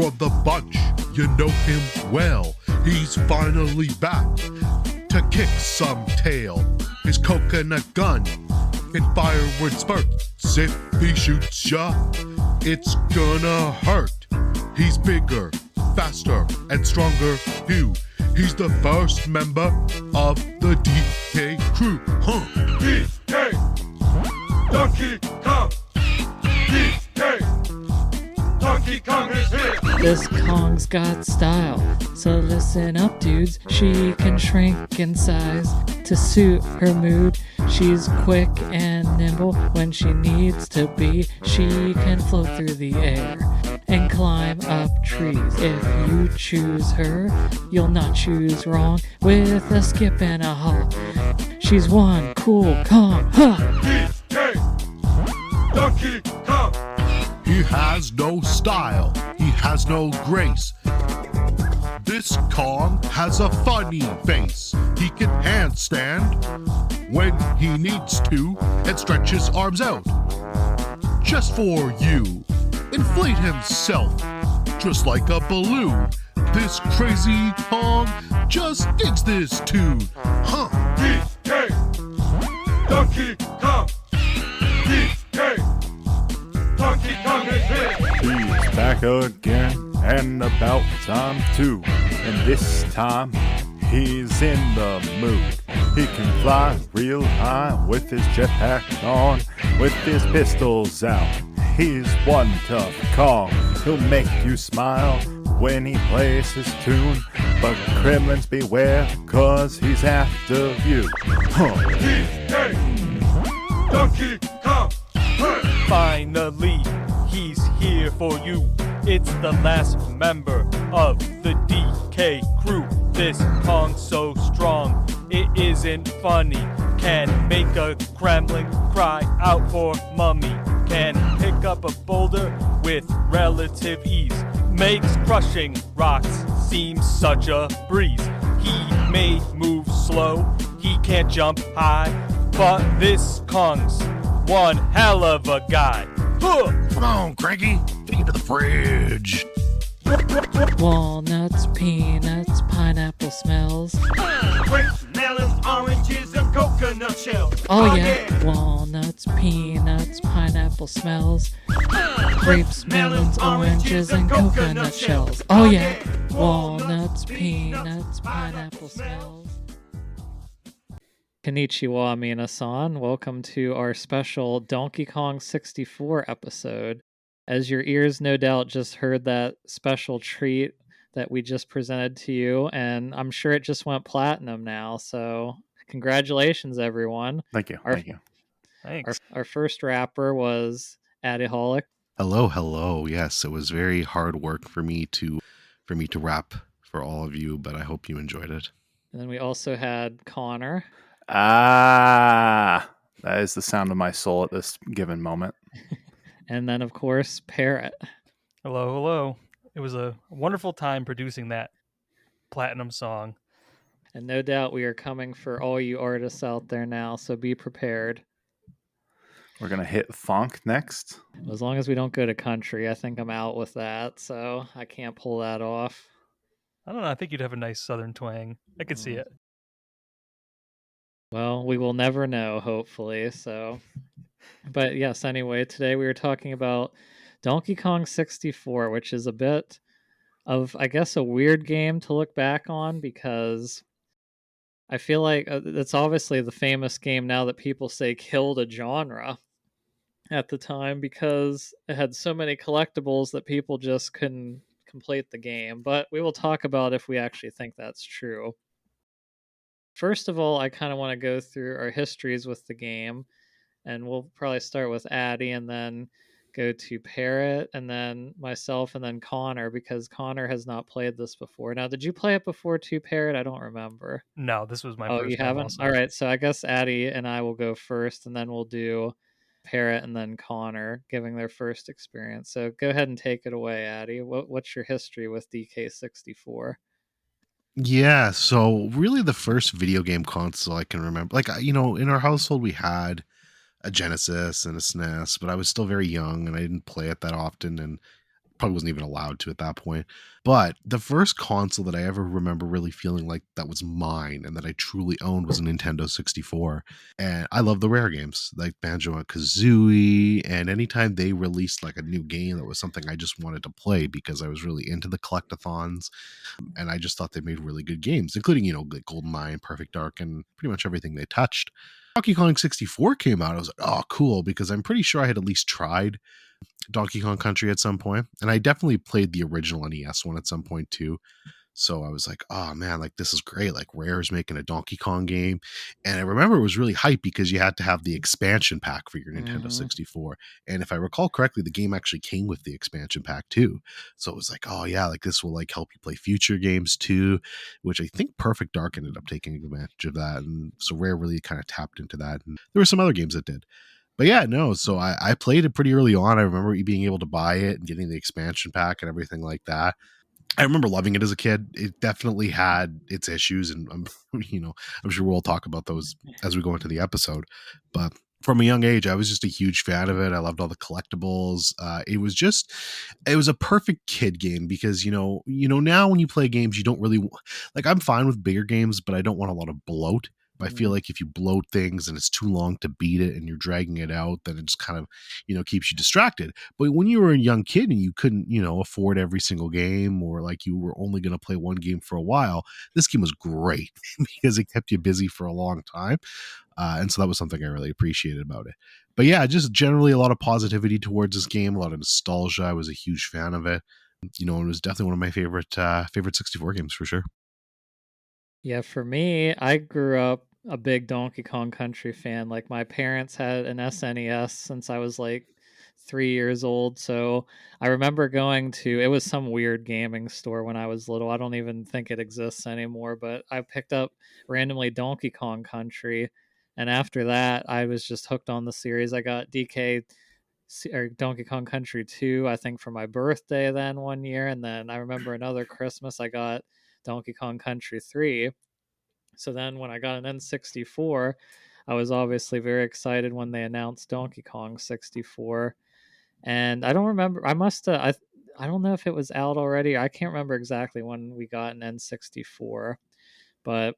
of the bunch, you know him well. He's finally back to kick some tail. His coconut gun can firewood spurts. If he shoots ya, it's gonna hurt. He's bigger, faster, and stronger too. He's the first member of the DK crew. DK! Donkey Kong! DK! Donkey Kong is here! This Kong's got style, so listen up dudes. She can shrink in size to suit her mood. She's quick and nimble when she needs to be. She can float through the air and climb up trees. If you choose her, you'll not choose wrong. With a skip and a hop, she's one cool Kong. DK! Donkey Kong! He has no style. He has no grace. This Kong has a funny face. He can handstand when he needs to and stretch his arms out. Just for you. Inflate himself just like a balloon. This crazy Kong just digs this tune. DK! Donkey Kong! DK! Donkey Kong is here! He's back again, and about time too. And this time, he's in the mood. He can fly real high with his jetpack on, with his pistols out. He's one tough Kong. He'll make you smile when he plays his tune. But gremlins beware, cause he's after you. DK! Donkey Kong! Finally, he's here for you. It's the last member of the DK crew. This Kong's so strong, it isn't funny. Can make a gremlin cry out for mummy. Can pick up a boulder with relative ease. Makes crushing rocks seem such a breeze. He may move slow, he can't jump high, but this Kong's one hell of a guy. Come on, Cranky. Take it to the fridge. Walnuts, peanuts, pineapple smells. Grapes, melons, oranges, and coconut shells. Oh yeah. Walnuts, peanuts, pineapple smells. Grapes, melons, oranges, and coconut shells. Oh yeah. Walnuts, peanuts, pineapple smells. Konnichiwa, Mina-san. Welcome to our special Donkey Kong 64 episode. As your ears no doubt just heard that special treat that we just presented to you, and I'm sure it just went platinum now, so congratulations, everyone. Thank you. Thank you. Thanks. Our first rapper was Addi. Hello. Yes, it was very hard work for me to rap for all of you, but I hope you enjoyed it. And then we also had Connor. That is the sound of my soul at this given moment. And then, of course, Parrott. Hello. It was a wonderful time producing that platinum song. And no doubt we are coming for all you artists out there now, so be prepared. We're going to hit funk next. As long as we don't go to country, I think I'm out with that, so I can't pull that off. I don't know. I think you'd have a nice southern twang. I could see it. Well, we will never know, hopefully, so... But yes, anyway, today we were talking about Donkey Kong 64, which is a bit of, I guess, a weird game to look back on because I feel like it's obviously the famous game now that people say killed a genre at the time because it had so many collectibles that people just couldn't complete the game. But we will talk about if we actually think that's true. First of all, I kind of want to go through our histories with the game. And we'll probably start with Addi and then go to Parrott and then myself and then Connor because Connor has not played this before. Now, did you play it before too, Parrott? I don't remember. No, this was my first time. Oh, you haven't? Also. All right, so I guess Addi and I will go first and then we'll do Parrott and then Connor giving their first experience. So go ahead and take it away, Addi. What's your history with DK64? Yeah, so really the first video game console I can remember, like, in our household we had a Genesis and a SNES, but I was still very young and I didn't play it that often. And Probably wasn't even allowed to at that point. But the first console that I ever remember really feeling like that was mine and that I truly owned was a Nintendo 64. And I love the Rare games like Banjo and Kazooie. And anytime they released like a new game that was something I just wanted to play because I was really into the collectathons. And I just thought they made really good games, including, like GoldenEye and Perfect Dark and pretty much everything they touched. Donkey Kong 64 came out. I was like, oh, cool, because I'm pretty sure I had at least tried Donkey Kong Country at some point, and I definitely played the original NES one at some point too. So I was like, oh man, like this is great. Like Rare's making a Donkey Kong game. And I remember it was really hype because you had to have the expansion pack for your Nintendo 64. And if I recall correctly, the game actually came with the expansion pack too. So it was like, oh yeah, like this will like help you play future games too, which I think Perfect Dark ended up taking advantage of that. And so Rare really kind of tapped into that. And there were some other games that did. But yeah, no, so I played it pretty early on. I remember being able to buy it and getting the expansion pack and everything like that. I remember loving it as a kid. It definitely had its issues, and I'm sure we'll talk about those as we go into the episode. But from a young age, I was just a huge fan of it. I loved all the collectibles. It was a perfect kid game because now when you play games, you don't really like. I'm fine with bigger games, but I don't want a lot of bloat. I feel like if you bloat things and it's too long to beat it and you're dragging it out, then it just kind of, keeps you distracted. But when you were a young kid and you couldn't, afford every single game, or like you were only going to play one game for a while, this game was great because it kept you busy for a long time. And so that was something I really appreciated about it. But yeah, just generally a lot of positivity towards this game, a lot of nostalgia. I was a huge fan of it. It was definitely one of my favorite 64 games for sure. Yeah, for me, I grew up a big Donkey Kong Country fan. Like my parents had an SNES since I was like 3 years old. So I remember going to, it was some weird gaming store when I was little. I don't even think it exists anymore, but I picked up randomly Donkey Kong Country. And after that, I was just hooked on the series. I got or Donkey Kong Country 2, I think for my birthday then one year. And then I remember another Christmas, I got Donkey Kong Country 3. So then when I got an N64, I was obviously very excited when they announced Donkey Kong 64. And I don't remember, I don't know if it was out already. I can't remember exactly when we got an N64, but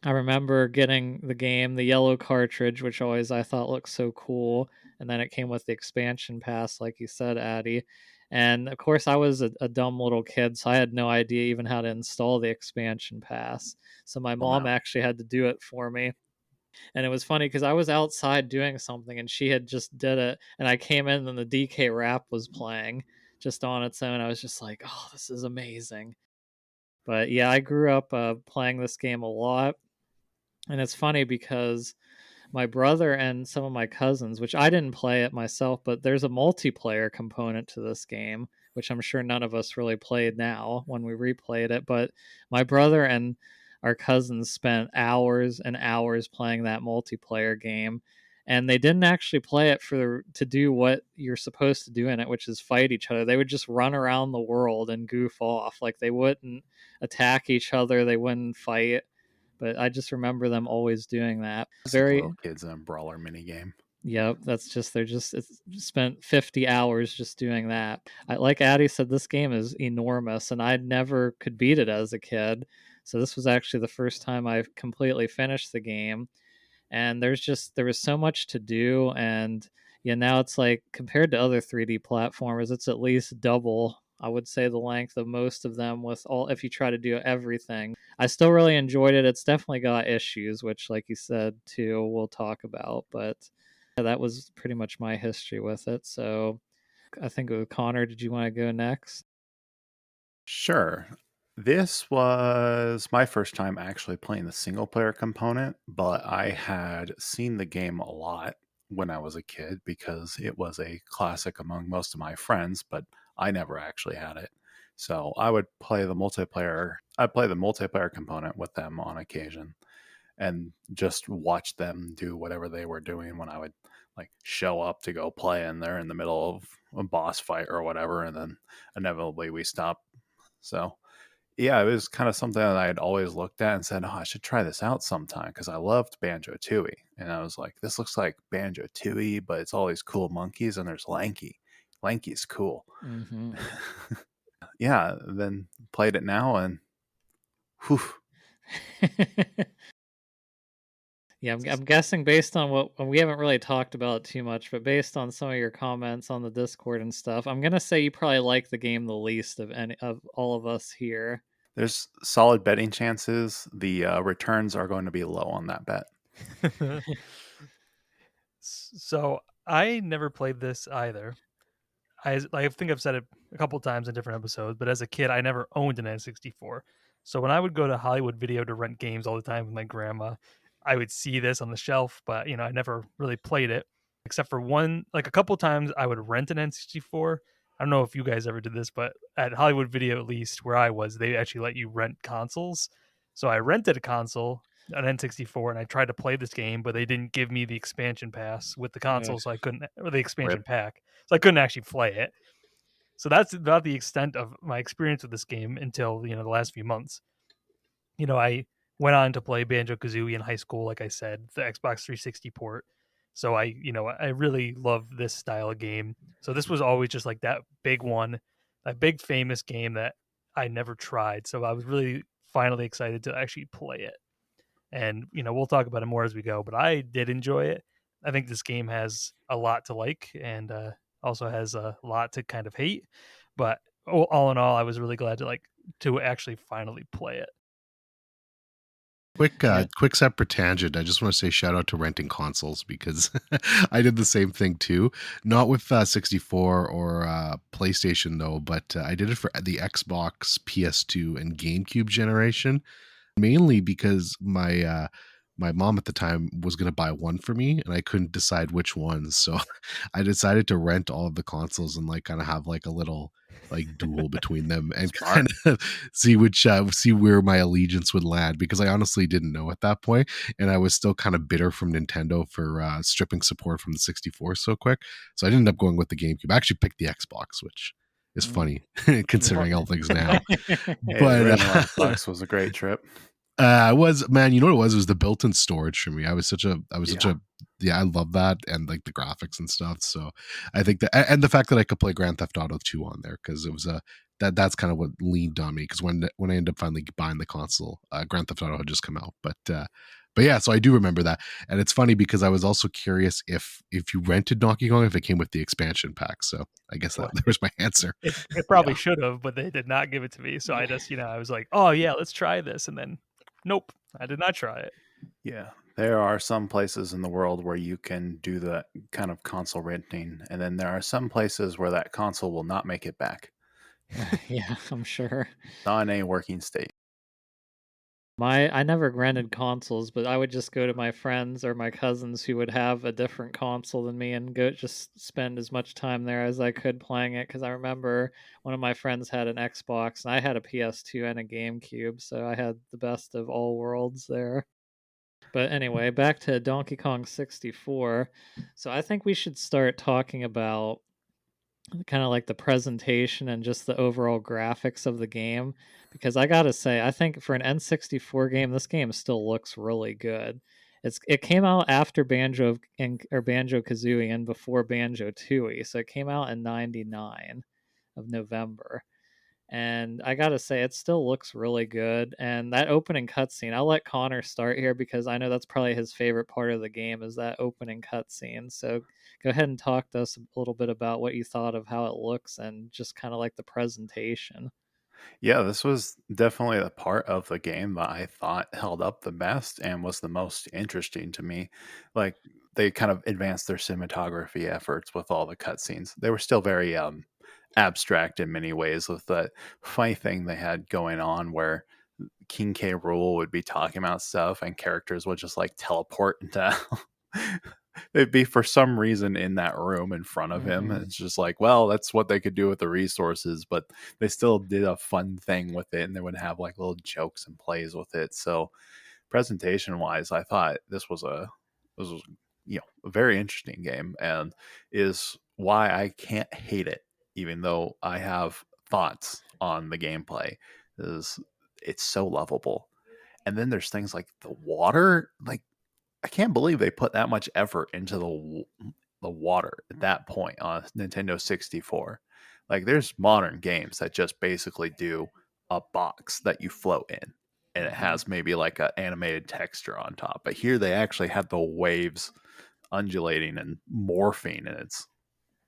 I remember getting the game, the yellow cartridge, which always I thought looked so cool. And then it came with the expansion pass, like you said, Addi. And of course, I was a dumb little kid, so I had no idea even how to install the expansion pass. So my mom actually had to do it for me. And it was funny because I was outside doing something and she had just did it. And I came in and the DK rap was playing just on its own. I was just like, oh, this is amazing. But yeah, I grew up playing this game a lot. And it's funny because my brother and some of my cousins, which I didn't play it myself, but there's a multiplayer component to this game, which I'm sure none of us really played now when we replayed it. But my brother and our cousins spent hours and hours playing that multiplayer game. And they didn't actually play it to do what you're supposed to do in it, which is fight each other. They would just run around the world and goof off. Like they wouldn't attack each other, they wouldn't fight. But I just remember them always doing that. Very little kids in a brawler mini game. Yep, it's spent 50 hours just doing that. Like Addi said, this game is enormous, and I never could beat it as a kid. So this was actually the first time I completely finished the game. And there was so much to do, and now it's like compared to other 3D platformers, it's at least double, I would say, the length of most of them with all if you try to do everything. I still really enjoyed it. It's definitely got issues, which like you said too, we'll talk about, but that was pretty much my history with it. So I think with Connor, did you want to go next? Sure. This was my first time actually playing the single player component, but I had seen the game a lot when I was a kid because it was a classic among most of my friends, but I never actually had it. So I would play the multiplayer. I'd play the multiplayer component with them on occasion and just watch them do whatever they were doing when I would like show up to go play and they're in the middle of a boss fight or whatever. And then inevitably we stop. So yeah, it was kind of something that I had always looked at and said, oh, I should try this out sometime because I loved Banjo-Tooie. And I was like, this looks like Banjo-Tooie, but it's all these cool monkeys and there's Lanky. Lanky's cool. Mm-hmm. Yeah, then played it now and whew. Yeah, I'm guessing based on what we haven't really talked about it too much, but based on some of your comments on the Discord and stuff, I'm gonna say you probably like the game the least of any of all of us here. There's solid betting chances. The returns are going to be low on that bet. So I never played this either. I think I've said it a couple times in different episodes, but as a kid, I never owned an N64. So when I would go to Hollywood Video to rent games all the time with my grandma, I would see this on the shelf, but I never really played it except for one, like a couple times I would rent an N64. I don't know if you guys ever did this, but at Hollywood Video, at least where I was, they actually let you rent consoles. So I rented a console, an N64, and I tried to play this game, but they didn't give me the expansion pass with the console, so I couldn't, or the expansion pack, so I couldn't actually play it. So that's about the extent of my experience with this game until the last few months. I went on to play Banjo Kazooie in high school, like I said, the Xbox 360 port. So I really love this style of game. So this was always just like that big one, that big famous game that I never tried. So I was really finally excited to actually play it. And we'll talk about it more as we go, but I did enjoy it. I think this game has a lot to like and also has a lot to kind of hate, but all in all, I was really glad to actually finally play it. Quick separate tangent. I just want to say shout out to renting consoles because I did the same thing too. Not with 64 or PlayStation though, but I did it for the Xbox, PS2, and GameCube generation. Mainly because my mom at the time was going to buy one for me and I couldn't decide which one, so I decided to rent all of the consoles and like kind of have like a little like duel between them and kind of see where my allegiance would land, because I honestly didn't know at that point, and I was still kind of bitter from Nintendo for stripping support from the 64 so quick. So I ended up going with the GameCube. I actually picked the Xbox, which is funny considering all things now. Hey, But, the original Xbox was a great trip. Man, you know what it was? It was the built-in storage for me. I was I love that, and like the graphics and stuff. So I think that, and the fact that I could play Grand Theft Auto 2 on there, because it was that's kind of what leaned on me. Because when I ended up finally buying the console, Grand Theft Auto had just come out. But yeah, so I do remember that, and it's funny because I was also curious if you rented Donkey Kong, if it came with the expansion pack. So I guess that was my answer. It probably should have, but they did not give it to me. So I just I was like, oh yeah, let's try this, and then nope, I did not try it. Yeah, there are some places in the world where you can do that kind of console renting, and then there are some places where that console will not make it back. Yeah, I'm sure. Not in a working state. I never rented consoles, but I would just go to my friends or my cousins who would have a different console than me and go just spend as much time there as I could playing it. Because I remember one of my friends had an Xbox and I had a PS2 and a GameCube, so I had the best of all worlds there. But anyway, back to Donkey Kong 64. So I think we should start talking about kind of like the presentation and just the overall graphics of the game, because I gotta say, I think for an N64 game, this game still looks really good. It came out after Banjo Kazooie and before Banjo Tooie, so it came out in '99 of November. And I gotta say, it still looks really good. And that opening cutscene, I'll let Connor start here because I know that's probably his favorite part of the game is that opening cutscene. So go ahead and talk to us a little bit about what you thought of how it looks and just kind of like the presentation. Yeah, this was definitely the part of the game that I thought held up the best and was the most interesting to me. Like, they kind of advanced their cinematography efforts with all the cutscenes. They were still very abstract in many ways, with that funny thing they had going on where King K. Rool would be talking about stuff and characters would just like teleport into they'd be for some reason in that room in front of him. And it's just like, well, that's what they could do with the resources, but they still did a fun thing with it, and they would have like little jokes and plays with it. So presentation wise, I thought this was a very interesting game, and is why I can't hate it, even though I have thoughts on the gameplay. Is it's so lovable. And then there's things like the water, like I can't believe they put that much effort into the water at that point on Nintendo 64. Like there's modern games that just basically do a box that you float in and it has maybe like an animated texture on top. But here they actually had the waves undulating and morphing, and it's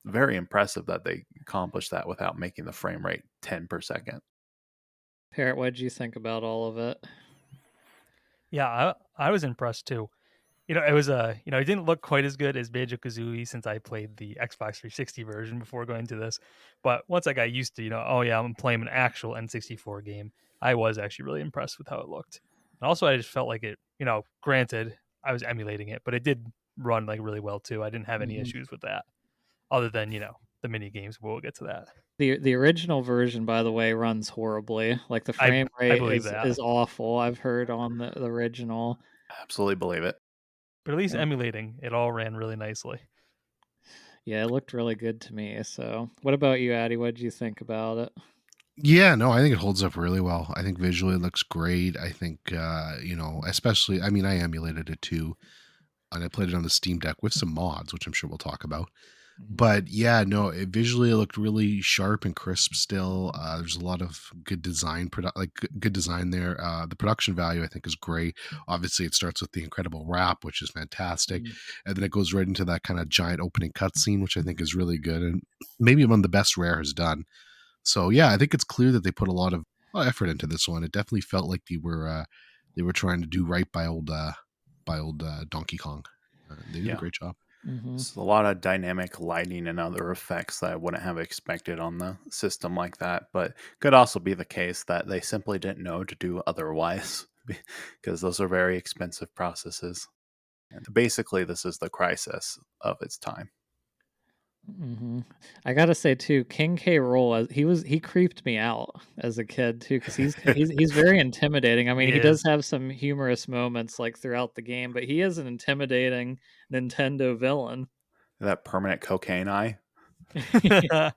very impressive that they accomplished that without making the frame rate 10 per second. Parrott, what did you think about all of it? Yeah, I was impressed too. It was it didn't look quite as good as Banjo-Kazooie since I played the Xbox 360 version before going to this. But once I got used to, oh yeah, I'm playing an actual N64 game, I was actually really impressed with how it looked. And also I just felt like it, granted, I was emulating it, but it did run like really well too. I didn't have any issues with that other than, the mini games. We'll get to that. The original version, by the way, runs horribly. Like the frame I rate believe is awful. I've heard on the original. Absolutely believe it. But at least emulating, it all ran really nicely. Yeah, it looked really good to me. So, what about you, Addi? What did you think about it? Yeah, no, I think it holds up really well. I think visually it looks great. I think, especially, I mean, I emulated it too, and I played it on the Steam Deck with some mods, which I'm sure we'll talk about. But yeah, no, it visually looked really sharp and crisp still. There's a lot of good design, good design there. The production value, I think, is great. Obviously, it starts with the incredible rap, which is fantastic. And then it goes right into that kind of giant opening cutscene, which I think is really good. And maybe one of the best Rare has done. So yeah, I think it's clear that they put a lot of effort into this one. It definitely felt like they were trying to do right by old Donkey Kong. They did a great job. It's a lot of dynamic lighting and other effects that I wouldn't have expected on the system like that, but could also be the case that they simply didn't know to do otherwise because those are very expensive processes. And basically, this is the crisis of its time. I gotta say too, King K. Rool, he creeped me out as a kid too, because he's very intimidating. I mean, he does have some humorous moments like throughout the game, but he is an intimidating Nintendo villain. That permanent cocaine eye. I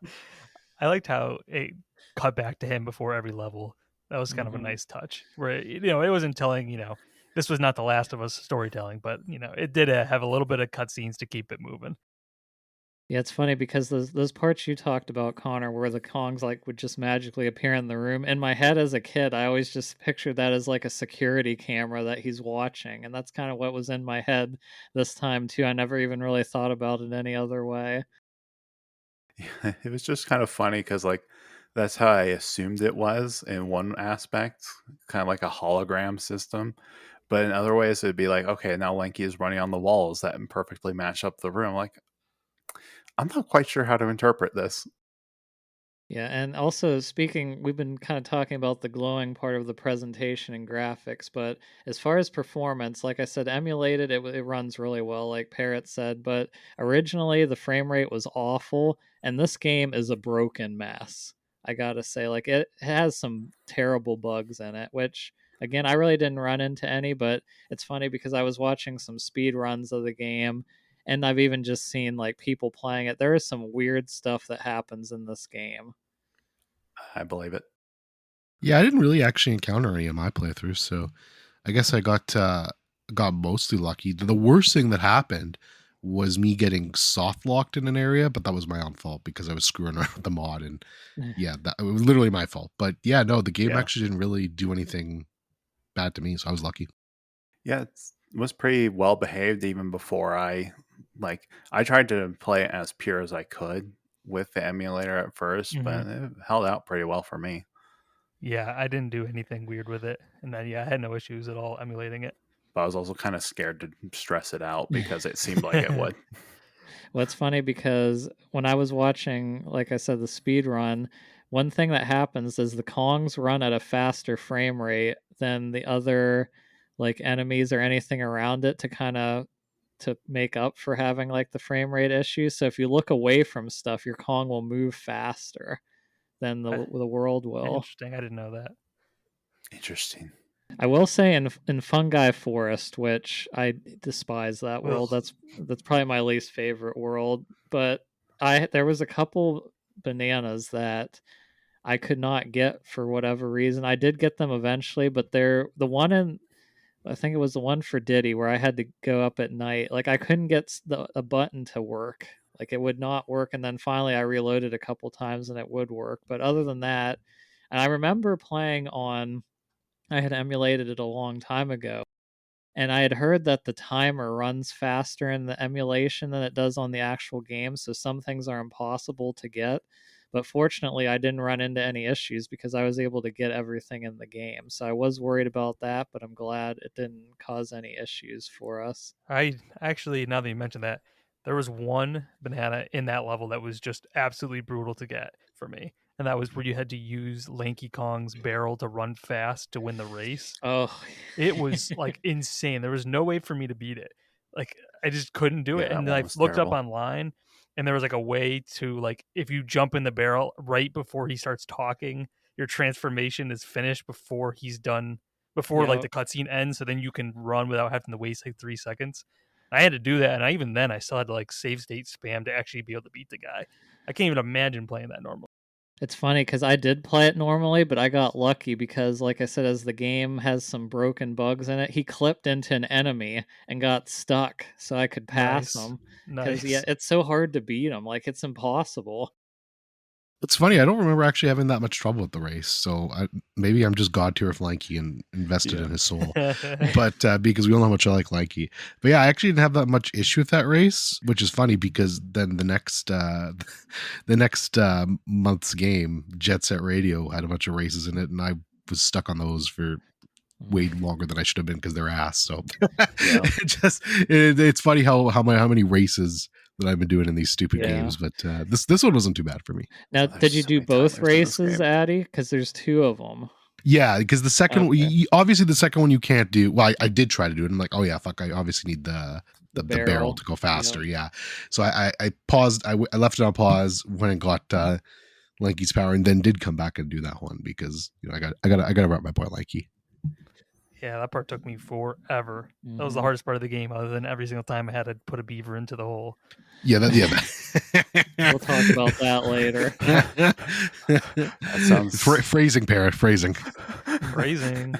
liked how it cut back to him before every level. That was kind of a nice touch. Where it wasn't telling this was not the Last of Us storytelling, but it did have a little bit of cutscenes to keep it moving. Yeah, it's funny because those parts you talked about, Connor, where the Kongs like would just magically appear in the room. In my head as a kid, I always just pictured that as like a security camera that he's watching, and that's kind of what was in my head this time too. I never even really thought about it any other way. Yeah, it was just kind of funny because like that's how I assumed it was in one aspect, kind of like a hologram system. But in other ways, it'd be like, okay, now Lanky is running on the walls that perfectly match up the room. Like, I'm not quite sure how to interpret this. Yeah, and also we've been kind of talking about the glowing part of the presentation and graphics, but as far as performance, like I said, emulated, it runs really well, like Parrott said, but originally the frame rate was awful, and this game is a broken mess. I gotta say, like it has some terrible bugs in it, which again, I really didn't run into any, but it's funny because I was watching some speed runs of the game, and I've even just seen like people playing it. There is some weird stuff that happens in this game. I believe it. Yeah, I didn't really actually encounter any of my playthroughs, so I guess I got mostly lucky. The worst thing that happened was me getting soft locked in an area, but that was my own fault because I was screwing around with the mod, and yeah, it was literally my fault. But yeah, no, the game actually didn't really do anything bad to me, so I was lucky. Yeah, it was pretty well behaved even before I tried to play it as pure as I could with the emulator at 1st, but it held out pretty well for me. Yeah, I didn't do anything weird with it, and then I had no issues at all emulating it. But I was also kind of scared to stress it out because it seemed like it would. Well, it's funny because when I was watching, like I said, the speed run, one thing that happens is the Kongs run at a faster frame rate than the other like enemies or anything around it to make up for having like the frame rate issues. So if you look away from stuff, your Kong will move faster than the world will. Interesting. I didn't know that. Interesting. I will say in Fungi Forest, which I despise that world. That's probably my least favorite world. But there was a couple bananas that I could not get for whatever reason. I did get them eventually, but the one in I think it was the one for Diddy where I had to go up at night. Like I couldn't get a button to work. Like it would not work, and then finally I reloaded a couple times and it would work. But other than that, and I remember playing on. I had emulated it a long time ago, and I had heard that the timer runs faster in the emulation than it does on the actual game, so some things are impossible to get. But fortunately, I didn't run into any issues because I was able to get everything in the game. So I was worried about that, but I'm glad it didn't cause any issues for us. I actually, now that you mentioned that, there was one banana in that level that was just absolutely brutal to get for me. And that was where you had to use Lanky Kong's barrel to run fast to win the race. Oh, It was like insane. There was no way for me to beat it. Like I just couldn't do it. Yeah, And that then I one was looked up terrible. online and there was like a way to like if you jump in the barrel right before he starts talking, your transformation is finished before he's done before like yep. the cutscene ends, so then you can run without having to waste like 3 seconds. I had to do that, and even then I still had to like save state spam to actually be able to beat the guy. I can't even imagine playing that normally. It's funny because I did play it normally, but I got lucky because, like I said, as the game has some broken bugs in it, he clipped into an enemy and got stuck, so I could pass Nice. him. Because yeah, Nice. it's so hard to beat him. Like it's impossible. It's funny. I don't remember actually having that much trouble with the race. So maybe I'm just God tier of Lanky and invested in his soul. But because we all know how much I like Lanky. But yeah, I actually didn't have that much issue with that race, which is funny because then the next month's game, Jet Set Radio, had a bunch of races in it, and I was stuck on those for way longer than I should have been because they're ass. So it's funny how many races that I've been doing in these stupid Yeah. games, but this one wasn't too bad for me. Now, there's did you so do many both timers in this races, game. Addy? Because there's two of them. Yeah, because the second Okay. obviously the second one you can't do. Well, I did try to do it. I'm like, oh yeah, fuck, I obviously need the barrel to go faster. Yeah, so I paused. I left it on pause when it got Lanky's power, and then did come back and do that one because I gotta rep my boy Lanky. Yeah, that part took me forever. That was the Mhm. hardest part of the game, other than every single time I had to put a beaver into the hole. Yeah, We'll talk about that later. That sounds phrasing, Parrott, phrasing. Phrasing.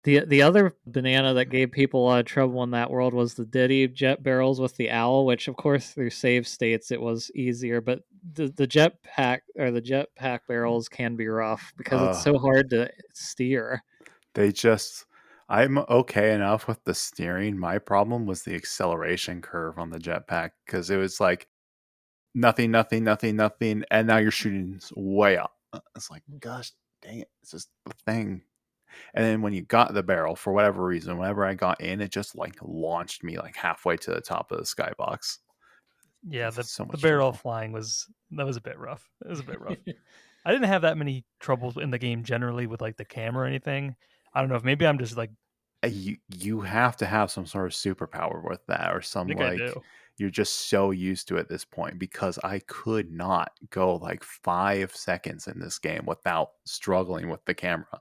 The other banana that gave people a lot of trouble in that world was the Diddy jet barrels with the owl, which of course through save states it was easier, but the jetpack barrels can be rough because it's so hard to steer. I'm okay enough with the steering. My problem was the acceleration curve on the jetpack because it was like nothing, and now you're shooting way up. It's like, gosh dang it, it's just the thing. And then when you got the barrel, for whatever reason, whenever I got in, it just like launched me like halfway to the top of the skybox. Yeah, It's so the much barrel trouble. flying was a bit rough. It was a bit rough. I didn't have that many troubles in the game generally with like the camera or anything. I don't know if maybe I'm just like You have to have some sort of superpower with that, or I some think I like do. you're just so used to it at this point, because I could not go like 5 seconds in this game without struggling with the camera.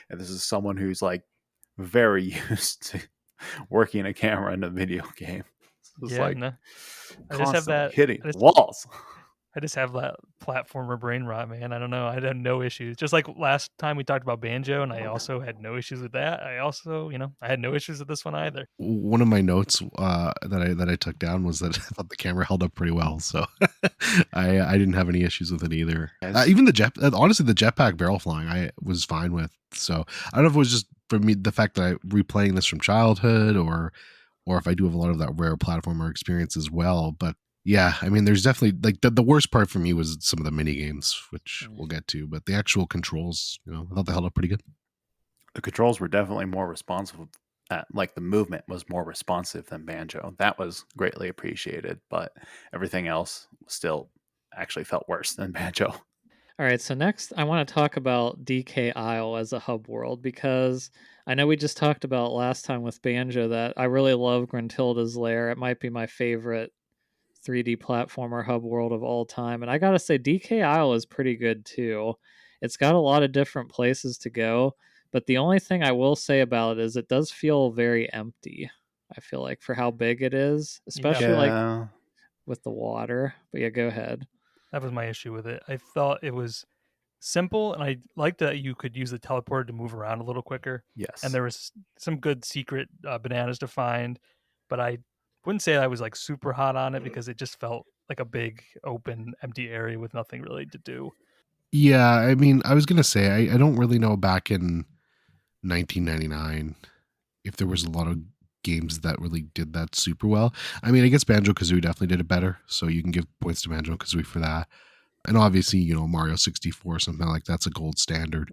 And this is someone who's like very used to working a camera in a video game. It's Yeah, like no. I just have constantly that. hitting walls. I just have that platformer brain rot, man. I don't know. I had no issues. Just like last time we talked about Banjo, and I also had no issues with that. I also, I had no issues with this one either. One of my notes that I took down was that I thought the camera held up pretty well, so I didn't have any issues with it either. Even honestly, the jetpack barrel flying I was fine with. So I don't know if it was just for me the fact that I replaying this from childhood, or if I do have a lot of that rare platformer experience as well. But yeah, I mean, there's definitely like the worst part for me was some of the mini games, which we'll get to. But the actual controls, I thought they held up pretty good. The controls were definitely more responsive. Like the movement was more responsive than Banjo. That was greatly appreciated, but everything else still actually felt worse than Banjo. All right, so next I want to talk about DK Isle as a hub world because I know we just talked about last time with Banjo that I really love Gruntilda's Lair. It might be my favorite 3D platformer hub world of all time. And I gotta say, DK Isle is pretty good too. It's got a lot of different places to go, but the only thing I will say about it is it does feel very empty. I feel like for how big it is, especially like Yeah. with the water. But yeah, go ahead. That was my issue with it. I thought it was simple, and I liked that you could use the teleporter to move around a little quicker. Yes. And there was some good secret bananas to find, but I wouldn't say I was like super hot on it because it just felt like a big open empty area with nothing really to do. Yeah, I mean, I was gonna say I don't really know back in 1999 if there was a lot of games that really did that super well. I mean, I guess Banjo Kazooie definitely did it better, so you can give points to Banjo Kazooie for that. And obviously, Mario 64 or something like that's a gold standard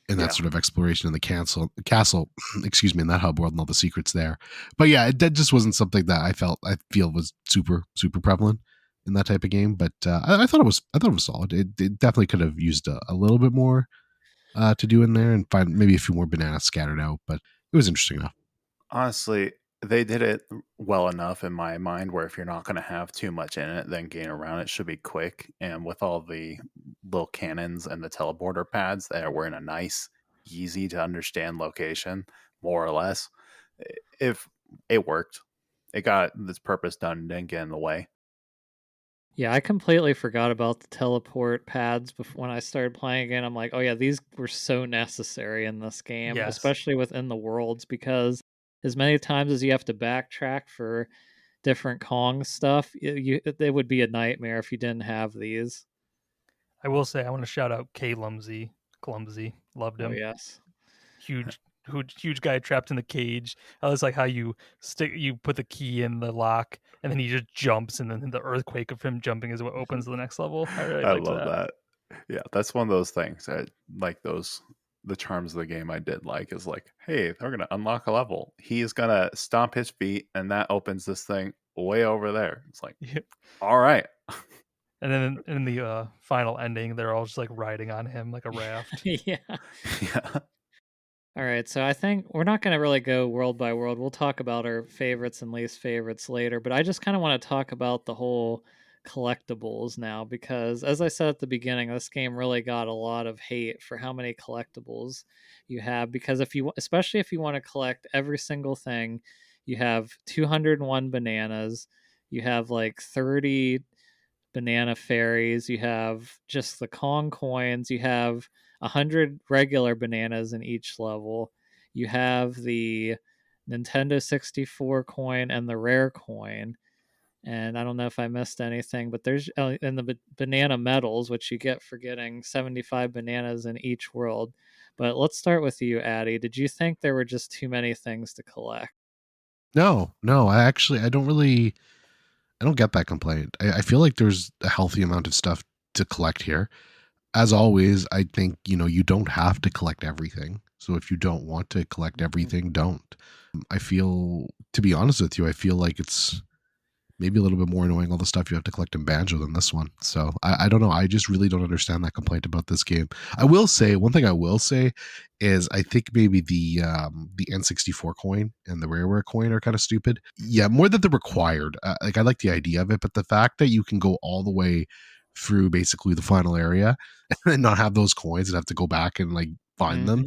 in that Yeah. sort of exploration in the castle, excuse me, in that hub world and all the secrets there. But yeah, that just wasn't something that I feel was super super prevalent in that type of game. But I thought it was solid. It definitely could have used a little bit more to do in there and find maybe a few more bananas scattered out. But it was interesting enough. Honestly, they did it well enough in my mind where if you're not going to have too much in it, then getting around it should be quick. And with all the little cannons and the teleporter pads that were in a nice, easy to understand location, more or less, if it worked, it got its purpose done and didn't get in the way. Yeah, I completely forgot about the teleport pads before when I started playing again. I'm like, oh yeah, these were so necessary in this game, Yes. especially within the worlds, because as many times as you have to backtrack for different Kong stuff, it would be a nightmare if you didn't have these. I will say I want to shout out K Clumsy. Loved Oh him. yes. Huge guy trapped in the cage. I was like how you put the key in the lock and then he just jumps and then the earthquake of him jumping is what opens the next level. I really I liked love that. that. Yeah, that's one of those things that, like the charms of the game I did like is like, hey, they're gonna unlock a level. He's gonna stomp his feet, and that opens this thing way over there. It's like, Yeah. all right. And then in the final ending, they're all just like riding on him like a raft. Yeah. Yeah. All right, so I think we're not going to really go world by world. We'll talk about our favorites and least favorites later, but I just kind of want to talk about the whole collectibles now because as I said at the beginning, this game really got a lot of hate for how many collectibles you have because especially if you want to collect every single thing, you have 201 bananas, you have like 30 banana fairies, you have just the Kong coins, you have 100 regular bananas in each level. You have the Nintendo 64 coin and the rare coin. And I don't know if I missed anything, but there's and the banana medals, which you get for getting 75 bananas in each world. But let's start with you, Addi. Did you think there were just too many things to collect? No, I don't get that complaint. I feel like there's a healthy amount of stuff to collect here. As always, I think, you don't have to collect everything. So if you don't want to collect everything, don't. I feel, to be honest with you, I feel like it's maybe a little bit more annoying all the stuff you have to collect in Banjo than this one. So I don't know. I just really don't understand that complaint about this game. I will say one thing I will say is I think maybe the N64 coin and the rareware coin are kind of stupid. Yeah, more that they're required. Like I like the idea of it, but the fact that you can go all the way through basically the final area and not have those coins and have to go back and like find them,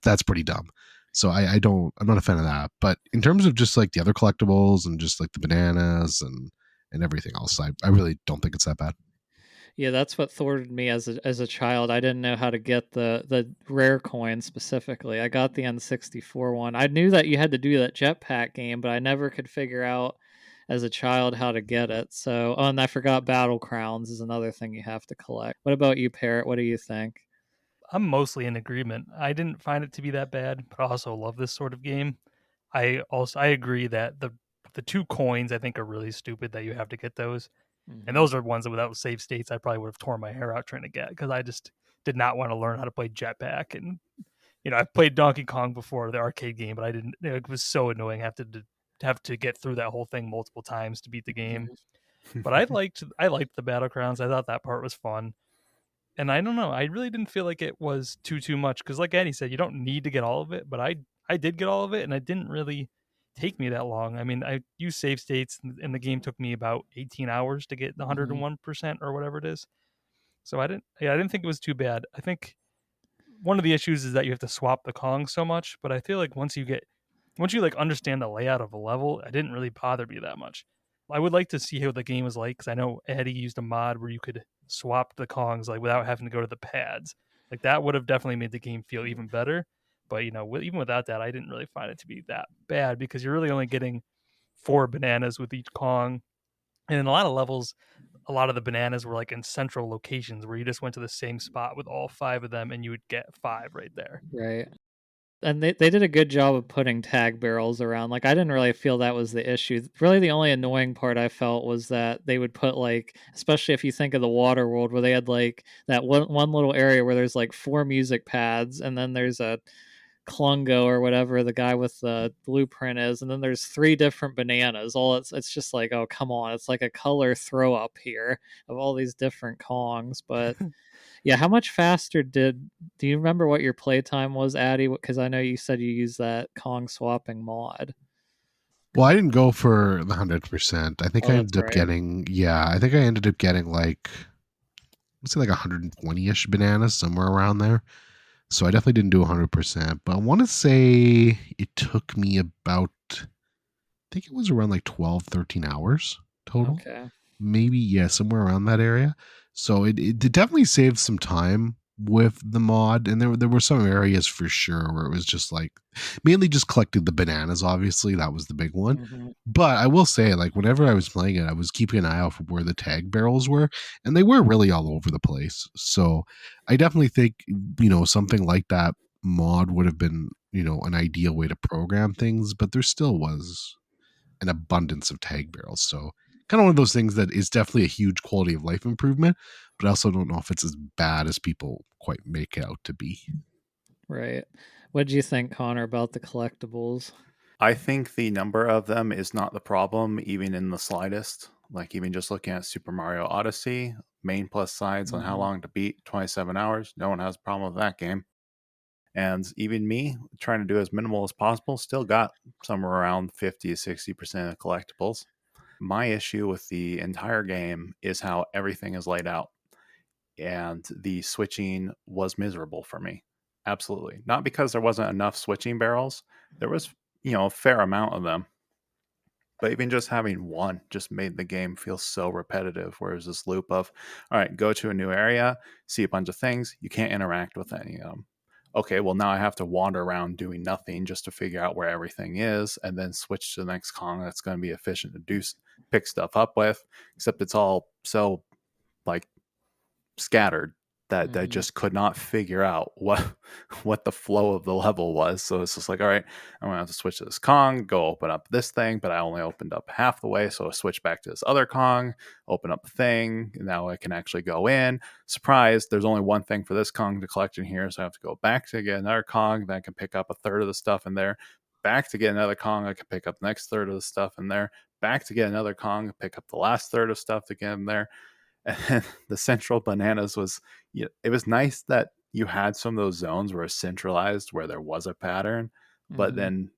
that's pretty dumb. So I'm not a fan of that. But in terms of just like the other collectibles and just like the bananas and everything else, I really don't think it's that bad. Yeah, that's what thwarted me as a child. I didn't know how to get the rare coin specifically. I got the N64 one. I knew that you had to do that jetpack game, but I never could figure out as a child how to get it. So, oh, and I forgot Battle Crowns is another thing you have to collect. What about you, Parrot? What do you think? I'm mostly in agreement. I didn't find it to be that bad, but I also love this sort of game. I agree that the two coins I think are really stupid that you have to get those. And those are ones that without save states I probably would have torn my hair out trying to get because I just did not want to learn how to play jetpack. And I've played Donkey Kong before, the arcade game, but I didn't. It was so annoying to have to get through that whole thing multiple times to beat the game. But I liked the battlegrounds. I thought that part was fun. And I don't know, I really didn't feel like it was too much because, like Annie said, you don't need to get all of it, but I did get all of it, and it didn't really take me that long. I mean, I used save states, and the game took me about 18 hours to get the 101% or whatever it is. So I didn't think it was too bad. I think one of the issues is that you have to swap the Kong so much, but I feel like once you like understand the layout of a level, it didn't really bother me that much. I would like to see how the game was like, because I know Addi used a mod where you could swap the Kongs like without having to go to the pads. Like that would have definitely made the game feel even better. But even without that, I didn't really find it to be that bad, because you're really only getting 4 bananas with each Kong. And in a lot of levels, a lot of the bananas were like in central locations where you just went to the same spot with all 5 of them and you would get 5 right there. Right. And they did a good job of putting tag barrels around. Like, I didn't really feel that was the issue. Really, the only annoying part I felt was that they would put, like, especially if you think of the water world, where they had like that one little area where there's like 4 music pads, and then there's a Klungo or whatever the guy with the blueprint is, and then there's 3 different bananas. It's just like, oh come on, it's like a color throw up here of all these different Kongs. But yeah, how much faster do you remember what your playtime was, Addy? Because I know you said you used that Kong swapping mod. Well, I didn't go for the 100%. I think Oh, I that's ended up right. getting, yeah, I think I ended up getting like, let's say like 120-ish bananas, somewhere around there. So I definitely didn't do 100%, but I want to say it took me about, I think it was around like 12, 13 hours total. Okay. Maybe, yeah, somewhere around that area. So it definitely saved some time with the mod, and there were some areas for sure where it was just like mainly just collecting the bananas. Obviously, that was the big one. Mm-hmm. But I will say, like, whenever I was playing it, I was keeping an eye out for where the tag barrels were, and they were really all over the place. So I definitely think, something like that mod would have been, an ideal way to program things, but there still was an abundance of tag barrels. So kind of one of those things that is definitely a huge quality of life improvement, but I also don't know if it's as bad as people quite make it out to be. Right. What do you think, Connor, about the collectibles? I think the number of them is not the problem, even in the slightest. Like, even just looking at Super Mario Odyssey, main plus sides on how Mhm. long to beat, 27 hours. No one has a problem with that game. And even me, trying to do as minimal as possible, still got somewhere around 50 to 60% of collectibles. My issue with the entire game is how everything is laid out. And the switching was miserable for me. Absolutely. Not because there wasn't enough switching barrels. There was, a fair amount of them. But even just having one just made the game feel so repetitive. Whereas this loop of, all right, go to a new area, see a bunch of things, you can't interact with any of them. Okay, well, now I have to wander around doing nothing just to figure out where everything is, and then switch to the next Kong that's going to be efficient to pick stuff up with. Except it's all so like scattered that I Mhm. just could not figure out what the flow of the level was. So it's just like, all right, I'm gonna have to switch to this Kong, go open up this thing, but I only opened up half the way, so I switch back to this other Kong, open up the thing, and now I can actually go in. Surprise, there's only one thing for this Kong to collect in here, so I have to go back to get another Kong, then I can pick up a third of the stuff in there. Back to get another Kong, I can pick up the next third of the stuff in there. Back to get another Kong, pick up the last third of stuff to get in there. And the central bananas was, it was nice that you had some of those zones where it's centralized, where there was a pattern, but Mhm. then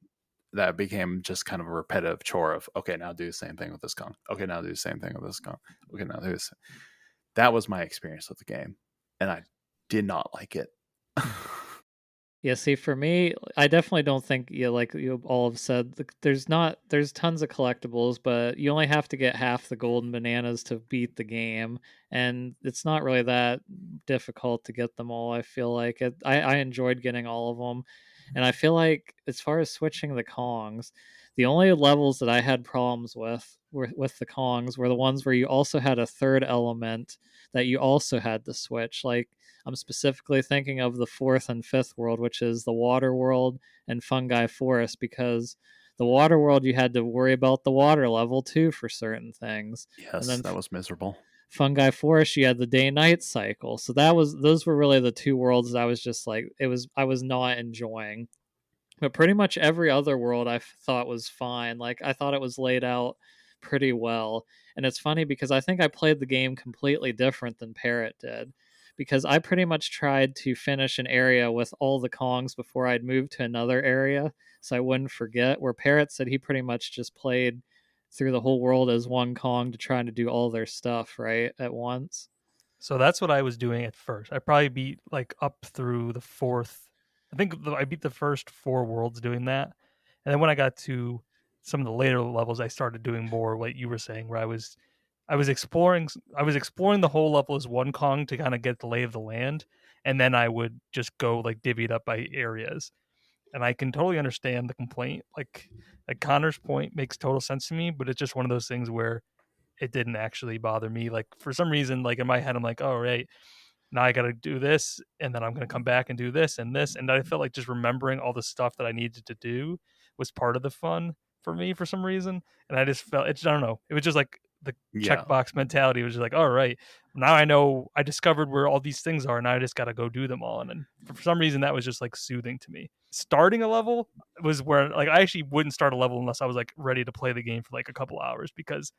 that became just kind of a repetitive chore of, okay, now do the same thing with this Kong. Okay, now do the same thing with this Kong. Okay, now do this. That was my experience with the game, and I did not like it. Yeah, see, for me, I definitely don't think, like you all have said, there's tons of collectibles, but you only have to get half the golden bananas to beat the game, and it's not really that difficult to get them all. I feel like I enjoyed getting all of them, and I feel like as far as switching the Kongs, the only levels that I had problems with the Kongs were the ones where you also had a third element that you also had to switch, like. I'm specifically thinking of the 4th and 5th world, which is the water world and fungi forest, because the water world you had to worry about the water level too for certain things. And Yes, then that was miserable. fungi forest you had the day night cycle. So those were really the 2 worlds that I was just like I was not enjoying. But pretty much every other world I thought was fine. Like I thought it was laid out pretty well. And it's funny because I think I played the game completely different than Parrott did. Because I pretty much tried to finish an area with all the Kongs before I'd move to another area so I wouldn't forget. Where Parrott said he pretty much just played through the whole world as one Kong to try to do all their stuff, right, at once. So that's what I was doing at first. I probably beat like up through the 4th. I think I beat the first 4 worlds doing that. And then when I got to some of the later levels, I started doing more what you were saying, where I was exploring the whole level as one Kong to kind of get the lay of the land, and then I would just go like divvy it up by areas. And I can totally understand the complaint. Like Connor's point makes total sense to me, but it's just one of those things where it didn't actually bother me. Like for some reason, like in my head, I'm like, oh right, now I got to do this, and then I'm going to come back and do this and this, and I felt like just remembering all the stuff that I needed to do was part of the fun for me for some reason. And I just felt it's I don't know, it was just like the checkbox mentality. It was just like, all right, now I know I discovered where all these things are, and now I just got to go do them all. And for some reason, that was just like soothing to me. Starting a level was where like I actually wouldn't start a level unless I was like ready to play the game for like a couple hours, because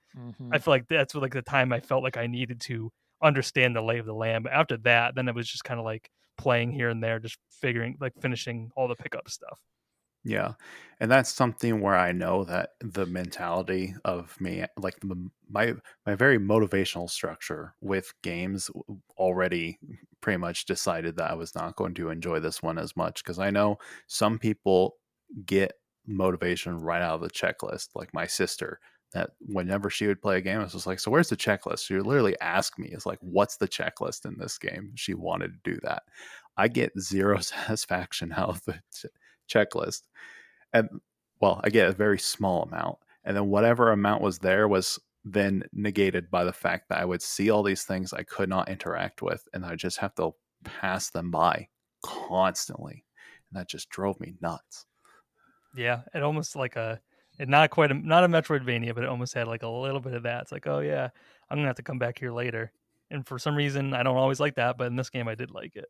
I feel like that's like the time I felt like I needed to understand the lay of the land. But after that, then it was just kind of like playing here and there, just finishing all the pickup stuff. Yeah, and that's something where I know that the mentality of me, like my very motivational structure with games, already pretty much decided that I was not going to enjoy this one as much, because I know some people get motivation right out of the checklist, like my sister. That whenever she would play a game, I was just like, "So where's the checklist?" She would literally ask me, "Is like, what's the checklist in this game?" She wanted to do that. I get zero satisfaction out of the checklist. And well, I get a very small amount, and then whatever amount was there was then negated by the fact that I would see all these things I could not interact with, and I just have to pass them by constantly, and that just drove me nuts. Yeah, it almost like not a Metroidvania, but it almost had like a little bit of that. It's like, oh yeah, I'm gonna have to come back here later. And for some reason, I don't always like that, but in this game, I did like it.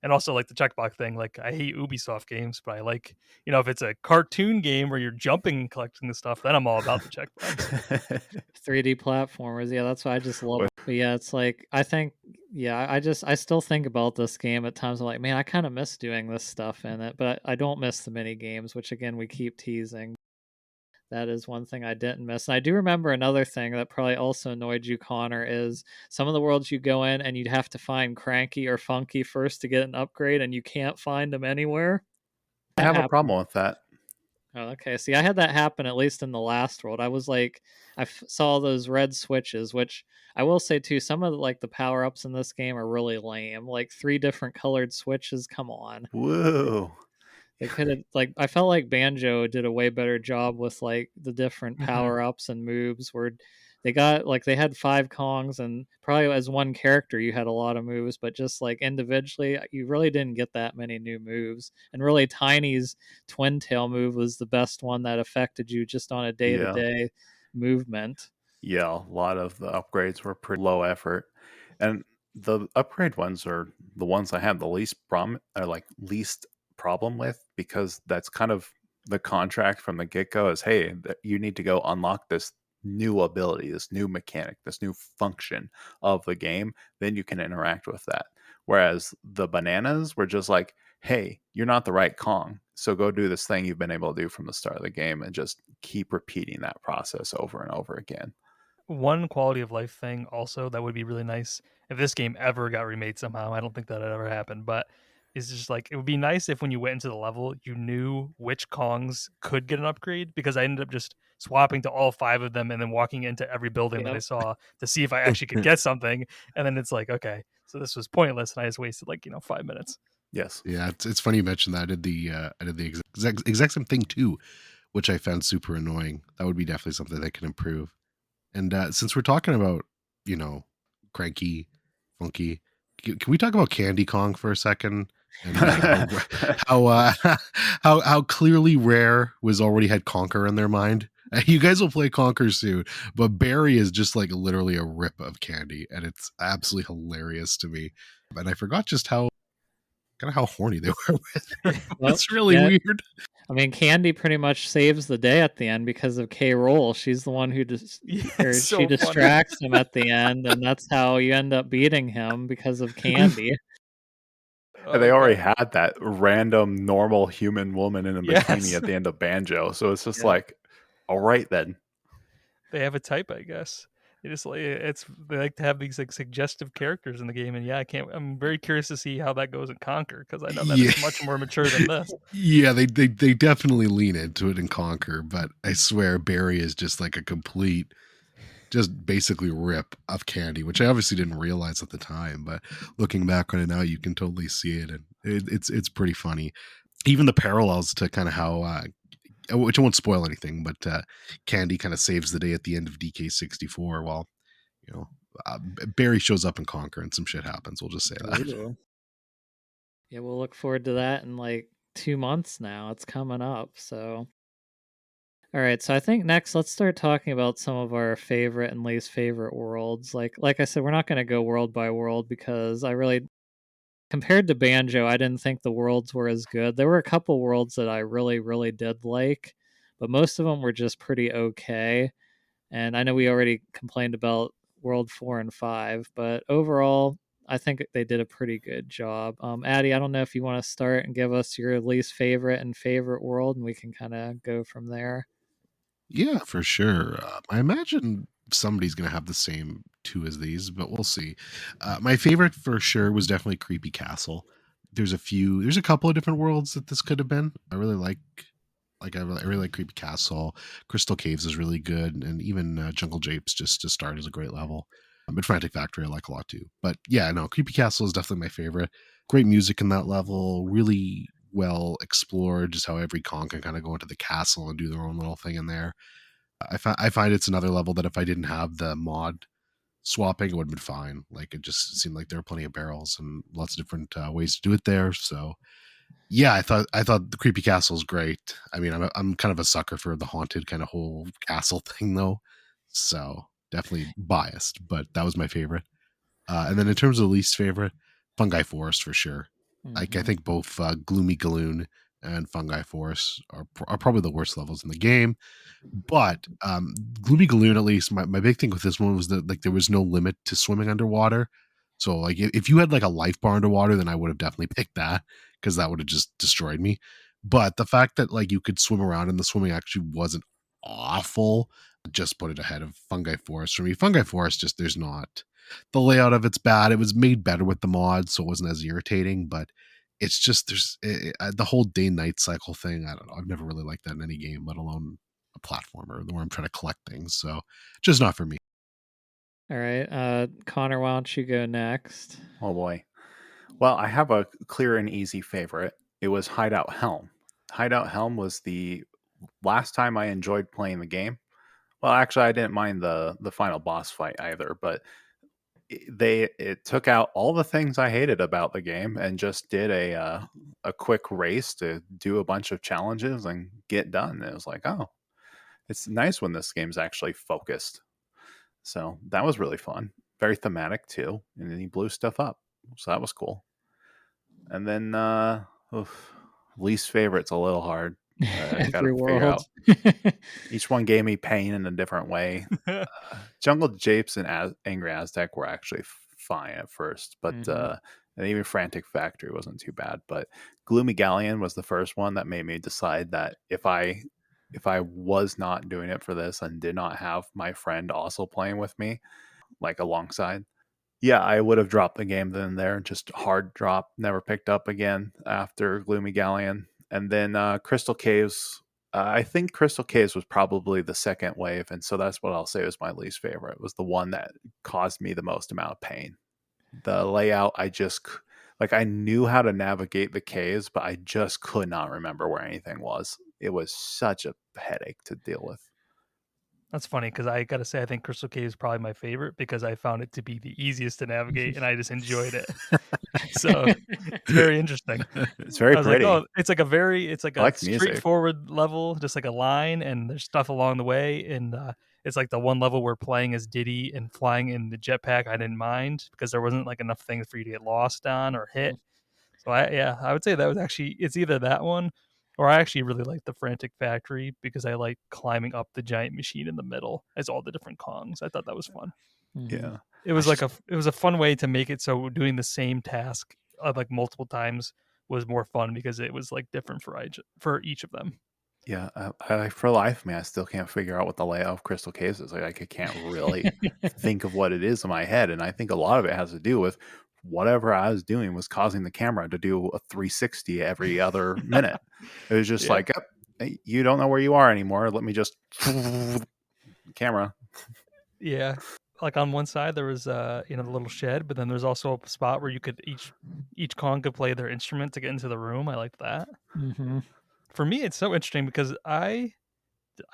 And also like the checkbox thing. Like I hate Ubisoft games, but I like, if it's a cartoon game where you're jumping and collecting the stuff, then I'm all about the checkbox. 3D platformers, yeah, that's why I just love it. But yeah, it's like I think, yeah, I still think about this game at times. I'm like, man, I kind of miss doing this stuff in it, but I don't miss the mini games, which again we keep teasing. That is one thing I didn't miss. And I do remember another thing that probably also annoyed you, Connor, is some of the worlds you go in and you'd have to find Cranky or Funky first to get an upgrade, and you can't find them anywhere. I have a problem with that. Oh, okay. See, I had that happen at least in the last world. I was like, saw those red switches, which I will say too, some of the power ups in this game are really lame. Like 3 different colored switches. Come on. Whoa. They could have I felt like Banjo did a way better job with like the different power ups and moves where they got they had 5 Kongs, and probably as one character you had a lot of moves, but just like individually you really didn't get that many new moves. And really Tiny's twin tail move was the best one that affected you just on a day-to-day movement. Yeah, a lot of the upgrades were pretty low effort. And the upgrade ones are the ones I have the least problem with, because that's kind of the contract from the get-go is, hey, you need to go unlock this new ability, this new mechanic, this new function of the game, then you can interact with that. Whereas the bananas were just like, hey, you're not the right Kong, so go do this thing you've been able to do from the start of the game, and just keep repeating that process over and over again. One quality of life thing also that would be really nice if this game ever got remade somehow. I don't think that would ever happen, but it's just like it would be nice if when you went into the level, you knew which Kongs could get an upgrade, because I ended up just swapping to all 5 of them and then walking into every building that I saw to see if I actually could get something. And then it's like, okay, so this was pointless, and I just wasted 5 minutes. Yes. Yeah, it's funny you mentioned that. I did the exact same thing too, which I found super annoying. That would be definitely something that can improve. And since we're talking about, Cranky, Funky, can we talk about Candy Kong for a second? And how clearly Rare was already had Conker in their mind. You guys will play Conker soon, but Barry is just like literally a rip of candy, and it's absolutely hilarious to me. And I forgot just how horny they were with her. It's really weird. I mean, Candy pretty much saves the day at the end because of K. Rool. She's the one who she distracts him at the end, and that's how you end up beating him, because of Candy. And they already had that random normal human woman in a bikini at the end of Banjo, so it's just like, all right then. They have a type, I guess. they like to have these like suggestive characters in the game, and yeah, I'm very curious to see how that goes in Conquer, because I know that Yeah. it's much more mature than this. Yeah, they definitely lean into it in Conquer, but I swear Barry is just like a complete, just basically rip of Candy, which I obviously didn't realize at the time, but looking back on it now, you can totally see it, and it's pretty funny. Even the parallels to kind of how, which I won't spoil anything, but Candy kind of saves the day at the end of DK64, while you know Barry shows up in Conquer and some shit happens. We'll just say that. Ooh. Yeah, we'll look forward to that in like 2 months now. It's coming up, so. All right, so I think next let's start talking about some of our favorite and least favorite worlds. Like I said, we're not going to go world by world because I really, compared to Banjo, I didn't think the worlds were as good. There were a couple worlds that I really, really did like, but most of them were just pretty okay. And I know we already complained about World 4 and 5, but overall, I think they did a pretty good job. Addi, I don't know if you want to start and give us your least favorite and favorite world, and we can kind of go from there. Yeah, for sure. I imagine somebody's going to have the same two as these, but we'll see. My favorite for sure was definitely Creepy Castle. There's a couple of different worlds that this could have been. I really like Creepy Castle. Crystal Caves is really good, and even Jungle Japes just to start is a great level. But Frantic Factory I like a lot too. But yeah, no, Creepy Castle is definitely my favorite. Great music in that level, really well explored, just how every con can kind of go into the castle and do their own little thing in there. I find it's another level that if I didn't have the mod swapping, it would have been fine. Like it just seemed like there were plenty of barrels and lots of different ways to do it there. So yeah, I thought the Creepy Castle is great. I mean, I'm kind of a sucker for the haunted kind of whole castle thing though, so definitely biased. But that was my favorite. And then in terms of the least favorite, Fungi Forest for sure. Like I think both Gloomy Galoon and Fungi Forest are probably the worst levels in the game. But Gloomy Galoon, at least, my big thing with this one was that like there was no limit to swimming underwater. So like if you had like a life bar underwater, then I would have definitely picked that because that would have just destroyed me. But the fact that like you could swim around and the swimming actually wasn't awful, just put it ahead of Fungi Forest for me. Fungi Forest, just there's not, the layout of it's bad. It was made better with the mod, so it wasn't as irritating. But it's just the whole day night cycle thing. I don't know. I've never really liked that in any game, let alone a platformer where I'm trying to collect things. So just not for me. All right, Connor, why don't you go next? Oh boy. Well, I have a clear and easy favorite. It was Hideout Helm. Hideout Helm was the last time I enjoyed playing the game. Well, actually, I didn't mind the final boss fight either, but it took out all the things I hated about the game and just did a quick race to do a bunch of challenges and get done. It was like, oh, it's nice when this game's actually focused. So that was really fun. Very thematic too, and then he blew stuff up, so that was cool. And then least favorite's a little hard. Every world. Each one gave me pain in a different way. Jungle Japes and Angry Aztec were actually fine at first, but and even Frantic Factory wasn't too bad. But Gloomy Galleon was the first one that made me decide that if I was not doing it for this and did not have my friend also playing with me, like alongside, yeah, I would have dropped the game then and there. Just hard drop, never picked up again after Gloomy Galleon. And then Crystal Caves. I think Crystal Caves was probably the second wave, and so that's what I'll say was my least favorite. It was the one that caused me the most amount of pain. The layout, I knew how to navigate the caves, but I just could not remember where anything was. It was such a headache to deal with. That's funny because I gotta say I think Crystal Cave is probably my favorite because I found it to be the easiest to navigate and I just enjoyed it. So it's very interesting. It's very pretty. Like, oh, it's like a like straightforward level, just like a line, and there's stuff along the way. And it's like the one level we're playing as Diddy and flying in the jetpack. I didn't mind because there wasn't like enough things for you to get lost on or hit. So I would say that was actually, it's either that one or I actually really like the Frantic Factory because I like climbing up the giant machine in the middle as all the different Kongs. I thought that was fun. Yeah. It was it was a fun way to make it so doing the same task like multiple times was more fun because it was like different for each of them. Yeah, for the life of me, I still can't figure out what the layout of Crystal Caves is. Like, I can't really think of what it is in my head, and I think a lot of it has to do with whatever I was doing was causing the camera to do a 360 every other minute. It was just Yeah. like, "Yep, hey, you don't know where you are anymore. Let me just camera." Yeah. Like on one side there was the little shed, but then there's also a spot where you could each Kong could play their instrument to get into the room. I liked that. Mm-hmm. For me, it's so interesting because I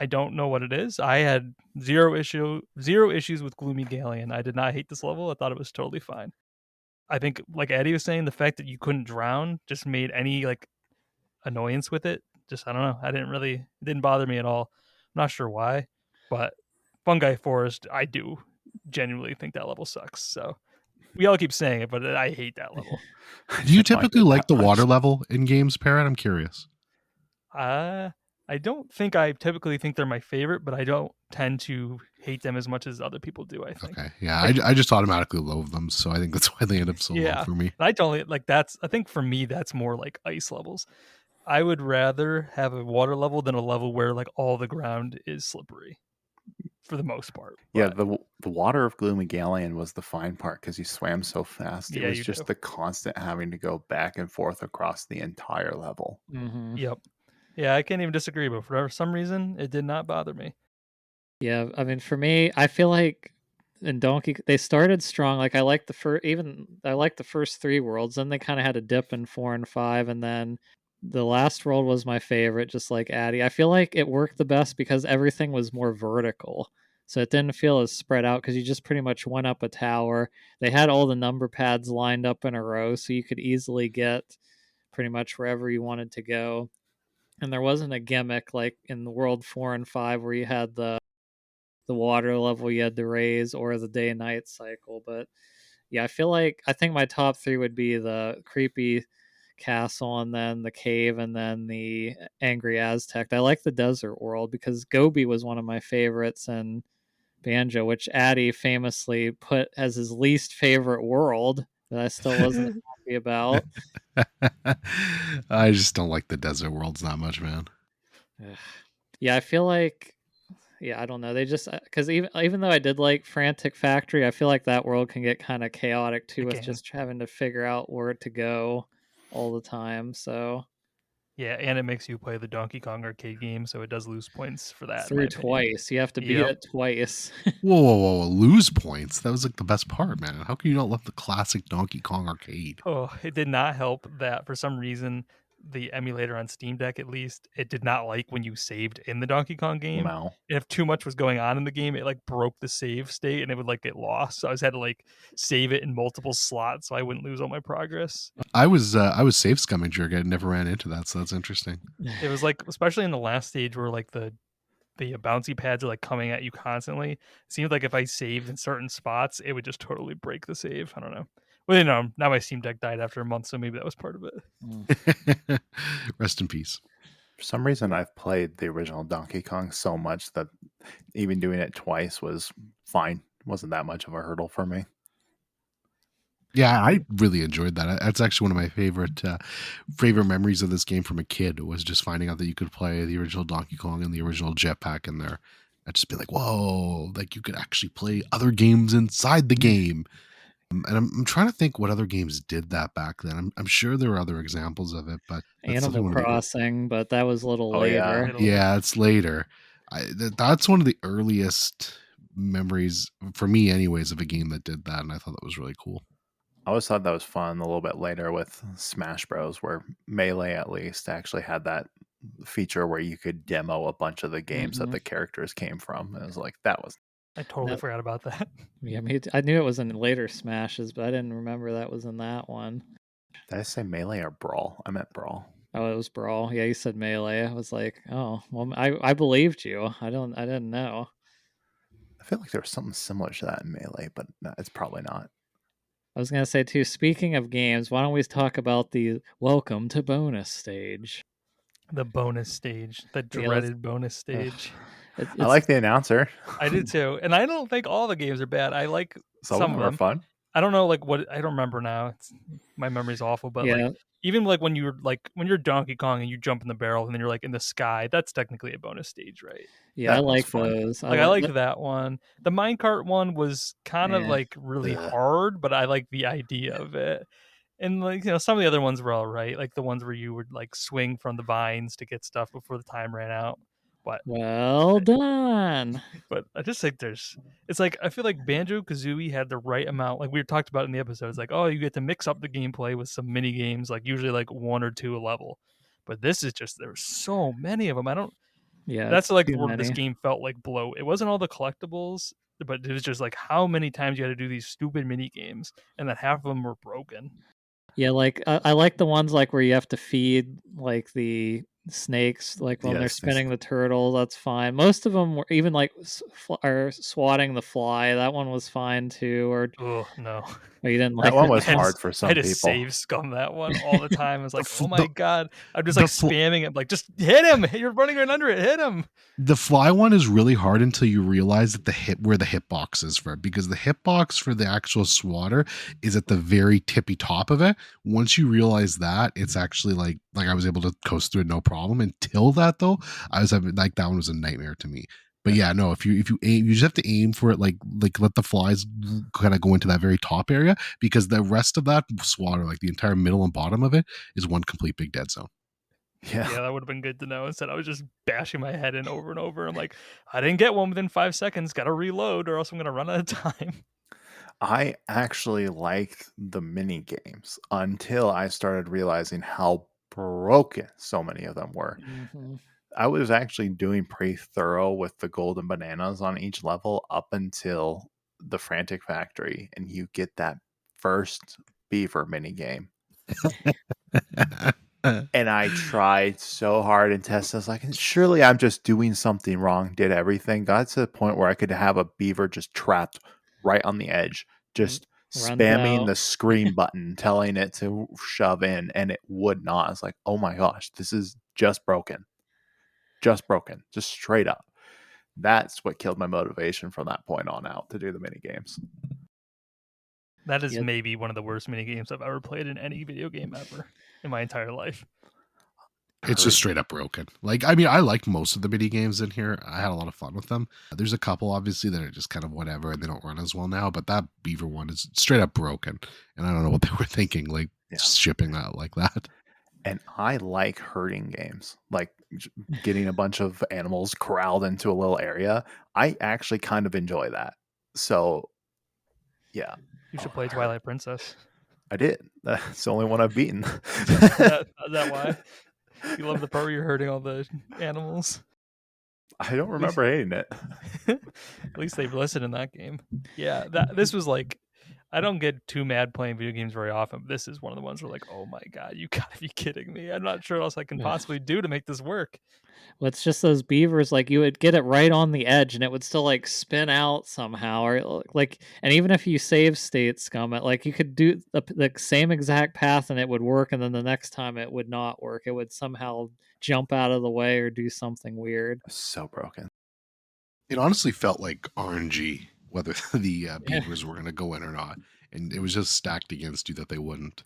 don't know what it is. I had zero issues with Gloomy Galleon. I did not hate this level. I thought it was totally fine. I think, like Addi was saying, the fact that you couldn't drown just made any like annoyance with it. Just I don't know. It didn't bother me at all. I'm not sure why, but Fungi Forest, I do genuinely think that level sucks. So we all keep saying it, but I hate that level. Do you Didn't like typically it like that the water much. level in games, Parrot? I'm curious. I don't think I typically think they're my favorite, but I don't tend to hate them as much as other people do, I think. Okay, yeah, Like, I just automatically loathe them, so I think that's why they end up so low yeah. for me. I don't like that's I think for me that's more like ice levels. I would rather have a water level than a level where like all the ground is slippery for the most part. Yeah, But the water of Gloomy Galleon was the fine part because you swam so fast. It yeah, was you just do. the constant having to go back and forth across the entire level. Mm-hmm. Yep. Yeah, I can't even disagree, but for some reason it did not bother me. Yeah, I mean, for me, I feel like in Donkey, they started strong. Like I like I like the first three worlds. Then they kind of had a dip in 4 and 5, and then the last world was my favorite. Just like Addi, I feel like it worked the best because everything was more vertical, so it didn't feel as spread out because you just pretty much went up a tower. They had all the number pads lined up in a row, so you could easily get pretty much wherever you wanted to go. And there wasn't a gimmick like in the world 4 and 5 where you had the water level you had to raise or the day and night cycle. But yeah, I think my top three would be the creepy castle and then the cave and then the angry Aztec. I like the desert world because Gobi was one of my favorites and Banjo, which Addi famously put as his least favorite world that I still wasn't happy about. I just don't like the desert worlds that much, man. Yeah, I feel like I don't know. They just because even though I did like Frantic Factory, I feel like that world can get kind of chaotic too with just having to figure out where to go all the time. So Yeah, and it makes you play the Donkey Kong arcade game, so it does lose points for that. through twice, you have to beat it twice. Whoa, lose points. That was like the best part, man. How can you not love the classic Donkey Kong arcade? Oh, it did not help that for some reason the emulator on Steam Deck, at least, it did not like when you saved in the Donkey Kong game. No. And if too much was going on in the game, it like broke the save state and it would like get lost. So I just had to like save it in multiple slots so I wouldn't lose all my progress. I was save scumming jerk. I never ran into that, so that's interesting. It was like, especially in the last stage where like the bouncy pads are like coming at you constantly. It seemed like if I saved in certain spots, it would just totally break the save. I don't know. Well, you know, now my Steam Deck died after a month, so maybe that was part of it. Rest in peace. For some reason, I've played the original Donkey Kong so much that even doing it twice was fine. Wasn't that much of a hurdle for me. Yeah, I really enjoyed that. That's actually one of my favorite memories of this game from a kid. Was just finding out that you could play the original Donkey Kong and the original Jetpack in there. I'd just be like, whoa, like you could actually play other games inside the game. And I'm trying to think what other games did that back then. I'm sure there were other examples of it, but Animal Crossing, but that was a little later. Yeah, it's later. That's one of the earliest memories for me, anyways, of a game that did that, and I thought that was really cool. I always thought that was fun a little bit later with Smash Bros, where Melee at least actually had that feature where you could demo a bunch of the games that the characters came from. And it was like, that was... I totally forgot about that. Yeah, I knew it was in later Smashes, but I didn't remember that was in that one. Did I say Melee or Brawl? I meant Brawl. Oh, it was Brawl. Yeah, you said Melee. I was like, oh, well, I believed you. I didn't know. I feel like there was something similar to that in Melee, but no, it's probably not. I was going to say, too, speaking of games, why don't we talk about the welcome to bonus stage? The bonus stage. The dreaded bonus stage. I like the announcer. I did too. And I don't think all the games are bad. I like some of them. Are fun. I don't know, like what, I don't remember now. My memory's awful, but like even like when you're Donkey Kong and you jump in the barrel and then you're like in the sky, that's technically a bonus stage, right? Yeah, I That was like fun. those. Like I liked that one. The minecart one was kind of Yeah. like really Ugh. hard, but I like the idea of it. And like, some of the other ones were all right, like the ones where you would like swing from the vines to get stuff before the time ran out. Well done. But I just think it's like I feel like Banjo-Kazooie had the right amount. Like we talked about in the episode, it's like, oh, you get to mix up the gameplay with some mini games, like usually like 1 or 2 a level. But this is just there's so many of them. Yeah, That's it's like too where this many. game felt like bloat. It wasn't all the collectibles, but it was just like how many times you had to do these stupid mini games, and that half of them were broken. Yeah, like I like the ones like where you have to feed like the snakes, like when they're Yes, spinning the turtle. That's fine. Most of them were even like or swatting the fly. That one was fine too. Or Oh no, you didn't that like one that? was I had to- hard for I some had to people. save scum that one all the time. I was like, f- oh my the- god, I'm just the like spamming it, like just hit him. You're running right under it. Hit him. The fly one is really hard until you realize that where the hitbox is for it, because the hitbox for the actual swatter is at the very tippy top of it. Once you realize that, it's actually like I was able to coast through it no problem. Until that though, I was having like that one was a nightmare to me. But yeah, no, if you aim, you just have to aim for it, like let the flies kind of go into that very top area, because the rest of that swatter, like the entire middle and bottom of it, is one complete big dead zone. Yeah, that would have been good to know. Instead, I was just bashing my head in over and over. I'm like, I didn't get one within 5 seconds. Got to reload, or else I'm gonna run out of time. I actually liked the mini games until I started realizing how broken so many of them were. Mhm. I was actually doing pretty thorough with the golden bananas on each level up until the Frantic Factory, and you get that first beaver mini game. And I tried so hard and tested. I was like, surely I'm just doing something wrong. Did everything. Got to the point where I could have a beaver just trapped right on the edge, just Runs spamming out. the screen button, telling it to shove in, and it would not. I was like, oh my gosh, this is just broken. Just broken. Just straight up. That's what killed my motivation from that point on out to do the mini games. That is Yep. maybe one of the worst mini games I've ever played in any video game ever in my entire life. It's just straight up broken. Like, I mean, I liked most of the mini games in here. I had a lot of fun with them. There's a couple, obviously, that are just kind of whatever and they don't run as well now. But that beaver one is straight up broken, and I don't know what they were thinking, like shipping that like that. And I like herding games, like getting a bunch of animals corralled into a little area. I actually kind of enjoy that. So, yeah. You should play Twilight Princess. I did. That's the only one I've beaten. Is that why? You love the part where you're hurting all the animals? I don't remember hating it. At least they've listened in that game. Yeah, this was like, I don't get too mad playing video games very often. But this is one of the ones where like, oh my god, you gotta be kidding me. I'm not sure what else I can possibly do to make this work. Well, it's just those beavers, like you would get it right on the edge and it would still like spin out somehow, or like, and even if you save state scum it, like you could do the same exact path and it would work, and then the next time it would not work. It would somehow jump out of the way or do something weird. So broken. It honestly felt like RNG, whether the beavers were going to go in or not, and it was just stacked against you that they wouldn't.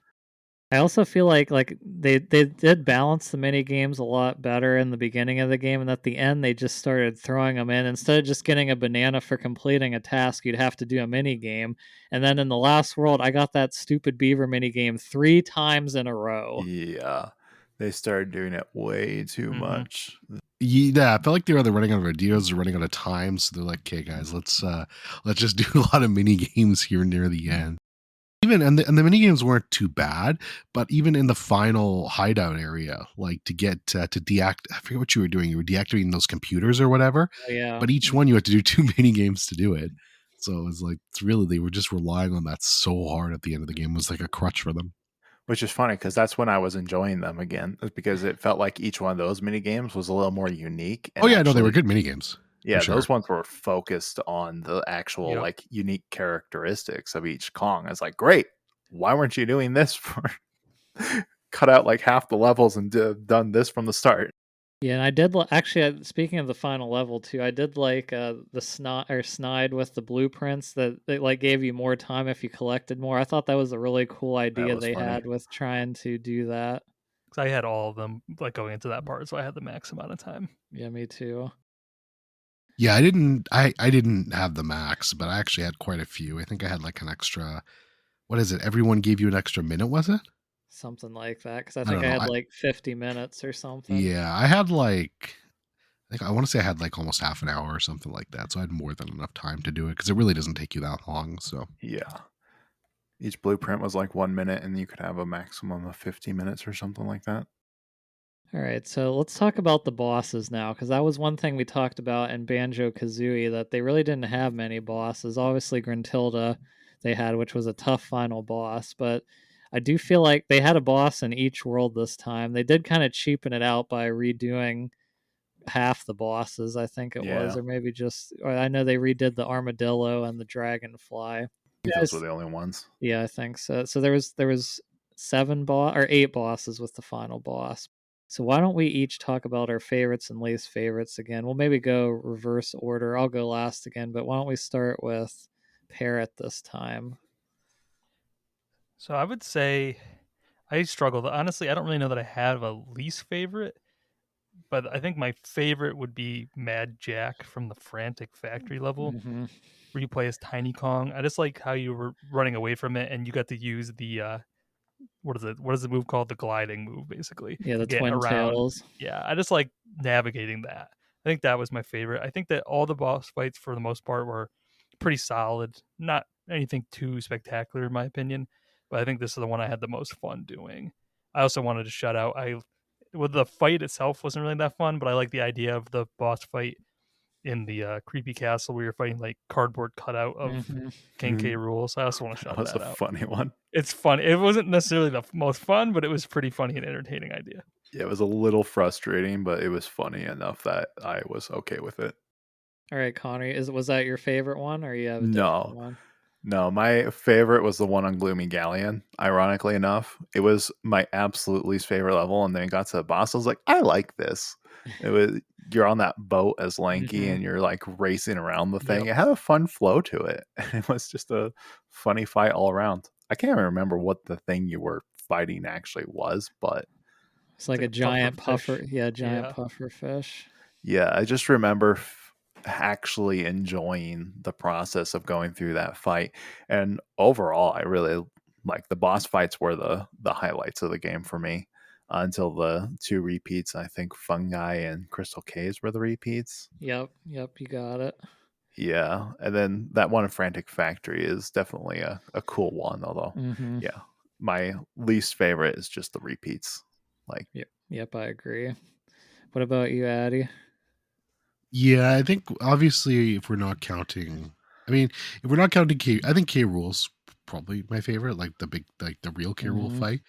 I also feel like they did balance the mini games a lot better in the beginning of the game, and at the end they just started throwing them in. Instead of just getting a banana for completing a task, you'd have to do a mini game. And then in the last world, I got that stupid beaver mini game 3 times in a row. Yeah. They started doing it way too much. Yeah, I felt like they were either running out of ideas or running out of time. So they're like, "Okay, guys, let's just do a lot of mini games here near the end." Even and the mini games weren't too bad, but even in the final hideout area, like to get to deact, I forget what you were doing. You were deactivating those computers or whatever. Oh, yeah. But each one you had to do 2 mini games to do it. So it was like, it's really, they were just relying on that so hard at the end of the game. It was like a crutch for them. Which is funny because that's when I was enjoying them again, because it felt like each one of those mini games was a little more unique. Oh yeah, no, they were good mini games. Yeah, sure. Those ones were focused on the actual like unique characteristics of each Kong. I was like, great. Why weren't you doing this for cut out like half the levels and done this from the start? Yeah, and I did actually. Speaking of the final level too, I did like the snide with the blueprints that they like gave you more time if you collected more. I thought that was a really cool That idea was they funny. had with trying to do that. Because I had all of them like going into that part, so I had the max amount of time. Yeah, me too. Yeah, I didn't have the max, but I actually had quite a few. I think I had like an extra, what is it? Everyone gave you an extra minute, was it? Something like that, because I I think don't I know. had like 50 minutes or something. Yeah, I had like, I want to say I had like almost half an hour or something like that. So I had more than enough time to do it because it really doesn't take you that long. So Yeah. Each blueprint was like 1 minute, and you could have a maximum of 50 minutes or something like that. All right, so let's talk about the bosses now, because that was one thing we talked about in Banjo-Kazooie, that they really didn't have many bosses. Obviously, Gruntilda they had, which was a tough final boss, but I do feel like they had a boss in each world this time. They did kind of cheapen it out by redoing half the bosses, I think it was, Yeah. or maybe just, or I know they redid the armadillo and the dragonfly. I think those were the only ones. Yeah, I think so. So there was 8 bosses with the final boss. So why don't we each talk about our favorites and least favorites again? We'll maybe go reverse order. I'll go last again, but why don't we start with Parrot this time? So I would say I struggled. Honestly, I don't really know that I have a least favorite, but I think my favorite would be Mad Jack from the Frantic Factory level, Mm-hmm. where you play as Tiny Kong. I just like how you were running away from it and you got to use the what is the move called? The gliding move, basically, Yeah, to the get twin around. tails. Yeah, I just like navigating that. I think that was my favorite. I think that all the boss fights for the most part were pretty solid. Not anything too spectacular in my opinion, but I think this is the one I had the most fun doing. I also wanted to shout out the fight itself wasn't really that fun, but I like the idea of the boss fight in the creepy castle where you're fighting like cardboard cutout of Mm-hmm. King K. Rool. So I also want to That shout was a that out. funny one. It's fun. It wasn't necessarily the most fun, but it was pretty funny and entertaining idea. Yeah, it was a little frustrating, but it was funny enough that I was okay with it. All right, Connor, was that your favorite one, or you have a different No, one? no, my favorite was the one on Gloomy Galleon. Ironically enough, it was my absolute least favorite level, and then it got to the boss. I was like, I like this. It was you're on that boat as Lanky, Mm-hmm. and you're like racing around the thing. Yep. It had a fun flow to it. It was just a funny fight all around. I can't even remember what the thing you were fighting actually was, but It's like a It's like a giant puffer puffer. fish. Yeah, giant Yeah. puffer fish. yeah, I just remember actually enjoying the process of going through that fight. And overall, I really like the boss fights were the highlights of the game for me until the two repeats. I think Fungi and Crystal Caves were the repeats. Yep, you got it. Yeah, and then that one in Frantic Factory is definitely a cool one. Although, Mm-hmm. yeah, my least favorite is just the repeats. Like, Yep, I agree. What about you, Addy? yeah, I think obviously if we're not counting, I mean, if we're not counting K, I think K Rool's probably my favorite, like the big, like the real K Rool Mhm. fight.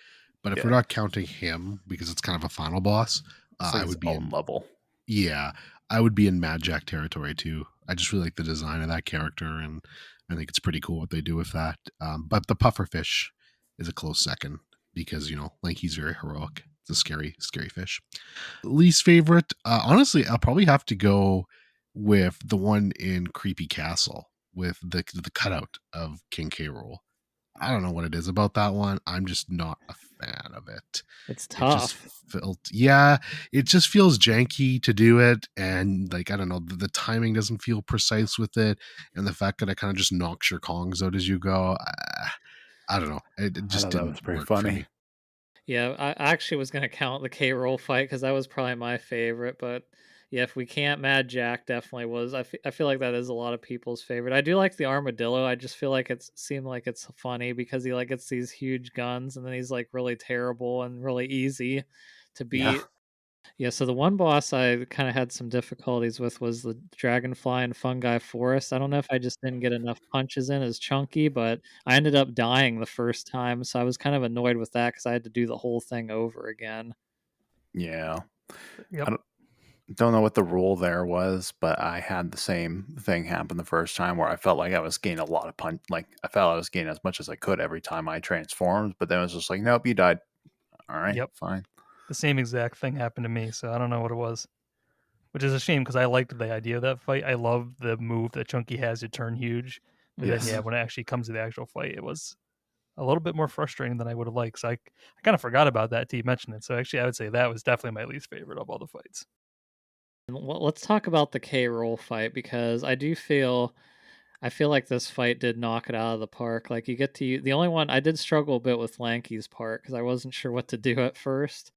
But if Yeah. we're not counting him because it's kind of a final boss, it's like I its would be own in. level. Yeah, I would be in Mad Jack territory too. I just really like the design of that character, and I think it's pretty cool what they do with that. But the pufferfish is a close second because Lanky's very heroic. It's a scary, scary fish. Least favorite, honestly, I'll probably have to go with the one in Creepy Castle with the cutout of King K. Rool. I don't know what it is about that one. I'm just not a fan of it. It's It just tough. felt, yeah, it just feels janky to do it. And like, I don't know, the timing doesn't feel precise with it. And the fact that it kind of just knocks your Kongs out as you go, I don't know. It I just thought that didn't was pretty work for funny. me. Yeah, I actually was gonna count the K roll fight because that was probably my favorite. But yeah, if we can't, Mad Jack definitely was. I feel like that is a lot of people's favorite. I do like the armadillo. I just feel like it seemed like it's funny because he like gets these huge guns and then he's like really terrible and really easy to Yeah. beat. Yeah, so the one boss I kind of had some difficulties with was the Dragonfly and Fungi Forest. I don't know if I just didn't get enough punches in as chunky, but I ended up dying the first time, so I was kind of annoyed with that because I had to do the whole thing over again. Yeah. Yep. I don't know what the rule there was, but I had the same thing happen the first time where I felt like I was gaining a lot of punch. Like I felt I was gaining as much as I could every time I transformed, but then it was just like, nope, you died. All right, Yep. fine. The same exact thing happened to me, so I don't know what it was. Which is a shame because I liked the idea of that fight. I love the move that Chunky has to turn huge. But Yes. then, yeah, when it actually comes to the actual fight, it was a little bit more frustrating than I would have liked. So I kind of forgot about that till you mentioned it. So actually, I would say that was definitely my least favorite of all the fights. Let's talk about the K roll fight because I feel like this fight did knock it out of the park. Like you get to the only one I did struggle a bit with Lanky's part because I wasn't sure what to do at first.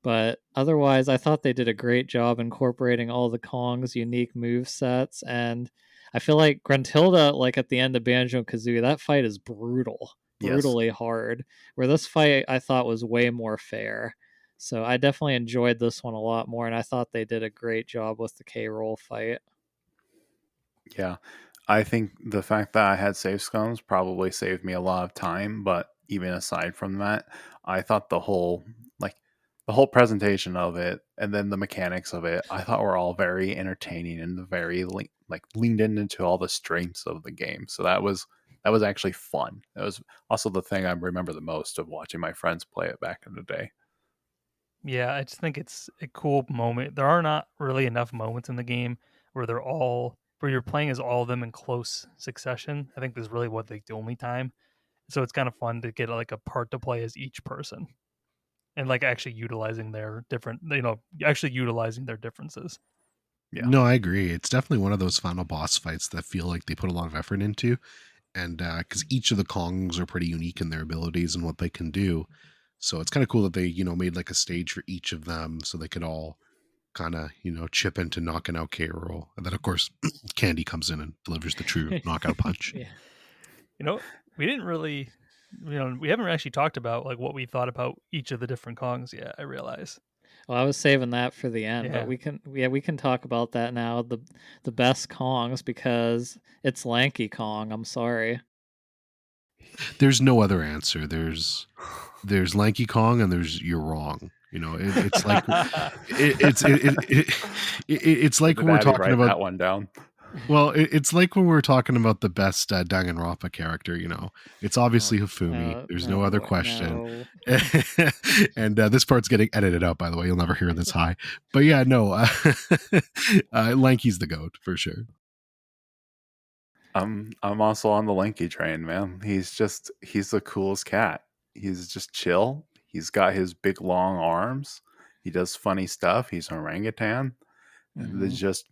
But otherwise, I thought they did a great job incorporating all the Kong's unique move sets, and I feel like Gruntilda, like at the end of Banjo Kazooie, that fight is brutal, Yes. brutally hard. Where this fight I thought was way more fair. So I definitely enjoyed this one a lot more, and I thought they did a great job with the K roll fight. Yeah. I think the fact that I had save scones probably saved me a lot of time, but even aside from that, I thought the whole presentation of it and then the mechanics of it, I thought were all very entertaining and very leaned into all the strengths of the game. So that was actually fun. That was also the thing I remember the most of watching my friends play it back in the day. Yeah, I just think it's a cool moment. There are not really enough moments in the game where where you're playing as all of them in close succession. I think this is really the only time. So it's kind of fun to get like a part to play as each person and like actually utilizing their differences. Yeah. No, I agree. It's definitely one of those final boss fights that feel like they put a lot of effort into. And because each of the Kongs are pretty unique in their abilities and what they can do. So it's kind of cool that they, made like a stage for each of them so they could all kind of, chip into knocking out K roll. And then, of course, Candy comes in and delivers the true knockout punch. Yeah. We didn't really, we haven't actually talked about like what we thought about each of the different Kongs yet, I realize. Well, I was saving that for the end, Yeah. but we can talk about that now. The best Kongs because it's Lanky Kong. I'm sorry. There's no other answer. There's Lanky Kong and you're wrong. It's like it's like when we're talking about that one down. Well, it's like when we were talking about the best Danganronpa character. It's obviously Hifumi. There's no other question. No. And this part's getting edited out, by the way. You'll never hear this high. But yeah, no, Lanky's the goat for sure. I'm also on the Lanky train, man. He's the coolest cat. He's just chill. He's got his big long arms. He does funny stuff. He's an orangutan. And it's just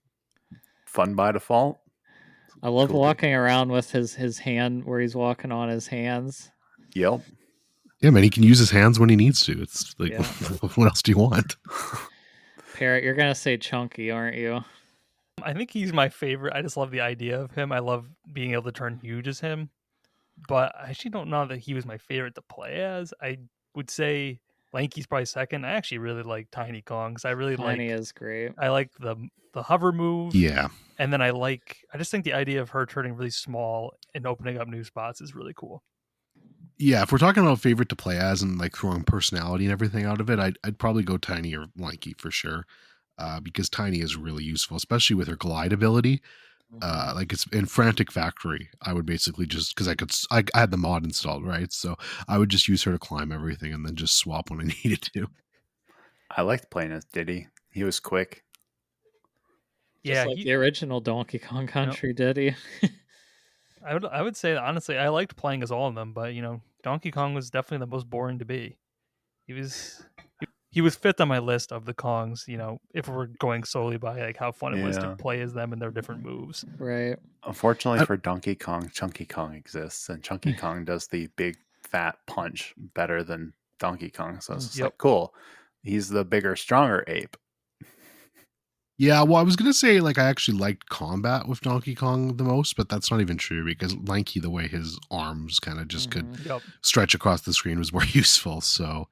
fun by default. I love walking around with his hand where he's walking on his hands. Yep. Yeah, man, he can use his hands when he needs to. It's like, what else do you want? Parrott, you're gonna say Chunky, aren't you? I think he's my favorite. I just love the idea of him. I love being able to turn huge as him. But I actually don't know that he was my favorite to play as. I would say Lanky's probably second. I actually really like Tiny Kong because I really Tiny is great. I like the hover move. Yeah. And then I just think the idea of her turning really small and opening up new spots is really cool. Yeah, if we're talking about favorite to play as and like throwing personality and everything out of it, I'd probably go Tiny or Lanky for sure. Because Tiny is really useful, especially with her glide ability. Like it's in Frantic Factory, I would basically just because I had the mod installed, right? So I would just use her to climb everything and then just swap when I needed to. I liked playing as Diddy. He was quick. Just like the original Donkey Kong Country Diddy. I would say that, honestly, I liked playing as all of them, but Donkey Kong was definitely the most boring to be. He was fifth on my list of the Kongs, if we're going solely by like how fun it was to play as them and their different moves. Right. Unfortunately for Donkey Kong, Chunky Kong exists, and Chunky Kong does the big fat punch better than Donkey Kong. So it's like, cool. He's the bigger, stronger ape. Yeah, well, I was gonna say like I actually liked combat with Donkey Kong the most, but that's not even true because Lanky, the way his arms kind of just could stretch across the screen, was more useful. So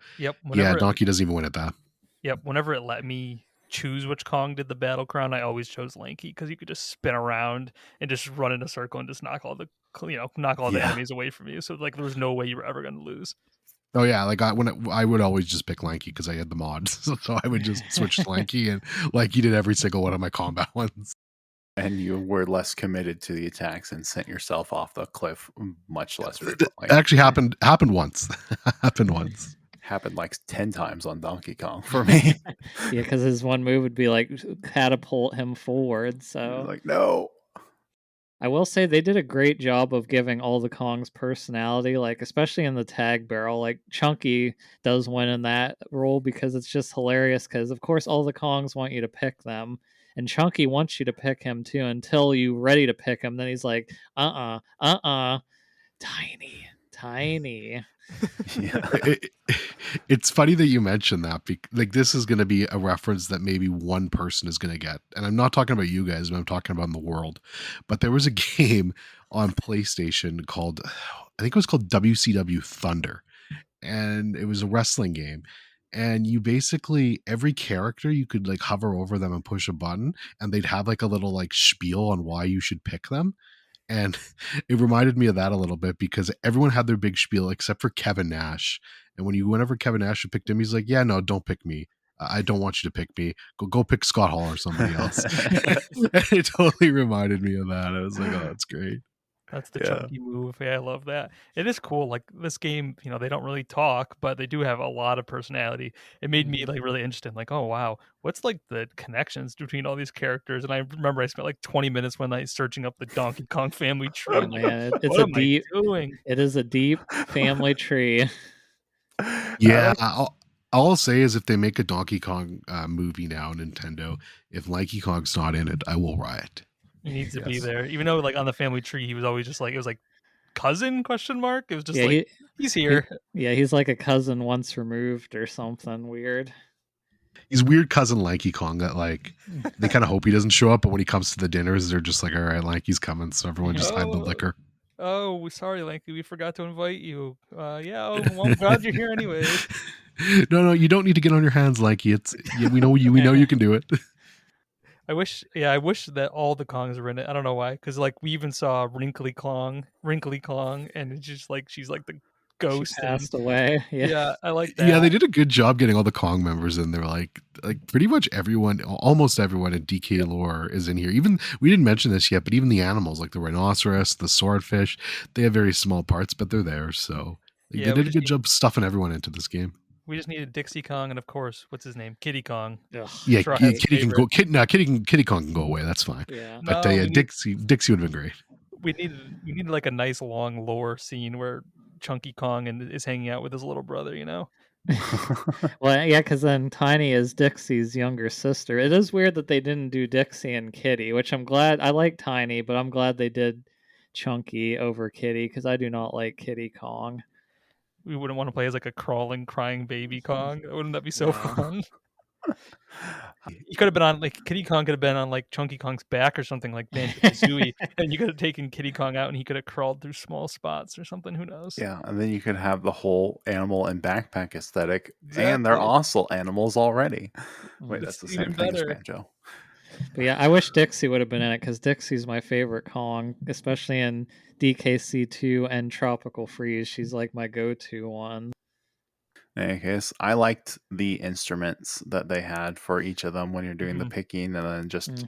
Donkey doesn't even win at that. Yep, whenever it let me choose which Kong did the battle crown, I always chose Lanky because you could just spin around and just run in a circle and just knock all the enemies away from you. So like there was no way you were ever going to lose. Oh yeah, like I would always just pick Lanky because I had the mod, so I would just switch to Lanky, and Lanky did every single one of my combat ones. And you were less committed to the attacks and sent yourself off the cliff much less frequently. It actually happened once. Happened once. Happened like 10 times on Donkey Kong for me. Yeah, because his one move would be like catapult him forward. So Like, no. I will say they did a great job of giving all the Kongs personality, like especially in the tag barrel. Like Chunky does win in that role because it's just hilarious. Because of course all the Kongs want you to pick them, and Chunky wants you to pick him too until you ready to pick him. Then he's like, tiny, tiny. Yeah. It's funny that you mentioned that. Like this is going to be a reference that maybe one person is going to get, and I'm not talking about you guys, but I'm talking about in the world. But there was a game on PlayStation called, I think it was called WCW Thunder, and it was a wrestling game. And you basically, every character, you could like hover over them and push a button, and they'd have like a little like spiel on why you should pick them. And it reminded me of that a little bit because everyone had their big spiel except for Kevin Nash. And whenever Kevin Nash picked him, he's like, "Yeah, no, don't pick me. I don't want you to pick me. Go pick Scott Hall or somebody else." And it totally reminded me of that. I was like, "Oh, that's great." That's the Yeah. Chunky move. Yeah, I love that. It is cool. Like this game, they don't really talk, but they do have a lot of personality. It made me like really interested. Like, oh wow, what's like the connections between all these characters? And I remember I spent like 20 minutes one night searching up the Donkey Kong family tree. Oh man, it's What a am I deep. doing? It is a deep family tree. Yeah, all I'll say is if they make a Donkey Kong movie now, Nintendo, if Lanky Kong's not in it, I will riot. He needs to be Yes. there. Even though like on the family tree, he was always just like, it was like cousin question mark. It was just Yeah, like he's here. he's like a cousin once removed or something weird. He's weird cousin Lanky Kong that like they kind of hope he doesn't show up, but when he comes to the dinners, they're just like, "All right, Lanky's coming," so everyone just hide the liquor. Oh, sorry, Lanky. We forgot to invite you. Yeah. Oh, well, I'm glad you're here anyway. No, you don't need to get on your hands, Lanky. We know you can do it. I wish that all the Kongs were in it. I don't know why, because like we even saw Wrinkly Kong, and it's just like she's like the ghost. She passed away. Yeah. Yeah, I like that. Yeah, they did a good job getting all the Kong members in there. Like pretty much everyone, almost everyone in DK lore is in here. Even we didn't mention this yet, but even the animals like the rhinoceros, the swordfish, they have very small parts, but they're there. So they did a good job stuffing everyone into this game. We just needed Dixie Kong and of course, what's his name, Kitty Kong. Ugh, Yeah, Strawhat's Kitty can go. favorite. Kitty Kong can go away. That's fine. yeah. But No, yeah, we Dixie would have been great. We needed like a nice long lore scene where Chunky Kong is hanging out with his little brother. Well, yeah, because then Tiny is Dixie's younger sister. It is weird that they didn't do Dixie and Kitty, which I'm glad. I like Tiny, but I'm glad they did Chunky over Kitty because I do not like Kitty Kong. We wouldn't want to play as like a crawling, crying baby Kong. Wouldn't that be so fun? You could have been on like Kitty Kong could have been on like Chunky Kong's back or something like Banjo-Kazooie, and you could have taken Kitty Kong out and he could have crawled through small spots or something. Who knows? Yeah, and then you could have the whole animal and backpack aesthetic, and Exactly. they're also animals already. Wait, that's the It's same even thing as better. Banjo. But yeah, I wish Dixie would have been in it because Dixie's my favorite Kong, especially in DKC2 and Tropical Freeze. She's like my go-to one. In any case, I liked the instruments that they had for each of them when you're doing the picking, and then just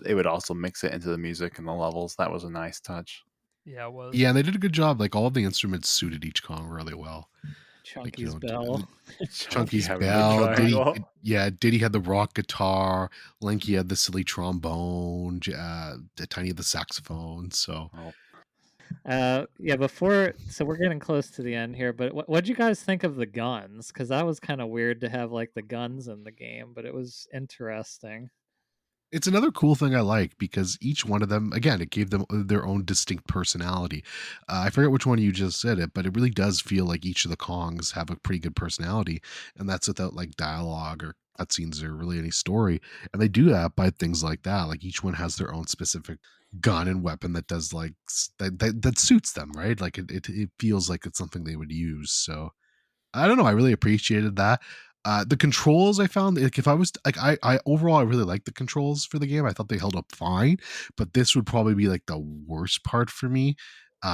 they would also mix it into the music and the levels. That was a nice touch. Yeah, it was. Yeah, they did a good job. Like all of the instruments suited each Kong really well. Chunky's Like, bell. Chunky's having a bell. triangle. Diddy had the rock guitar. Lanky had the silly trombone. Tiny had the saxophone. So So we're getting close to the end here, but what'd you guys think of the guns? Because that was kind of weird to have like the guns in the game, but it was interesting. it's another cool thing I like because each one of them, again, it gave them their own distinct personality. I forget which one you just said it, but it really does feel like each of the Kongs have a pretty good personality, and that's without like dialogue or cutscenes or really any story. And they do that by things like that. Like each one has their own specific gun and weapon that does like that suits them, right? Like it feels like it's something they would use. So I don't know. I really appreciated that. The controls I found, like if I was like I overall I really liked the controls for the game. I thought they held up fine, but this would probably be like the worst part for me.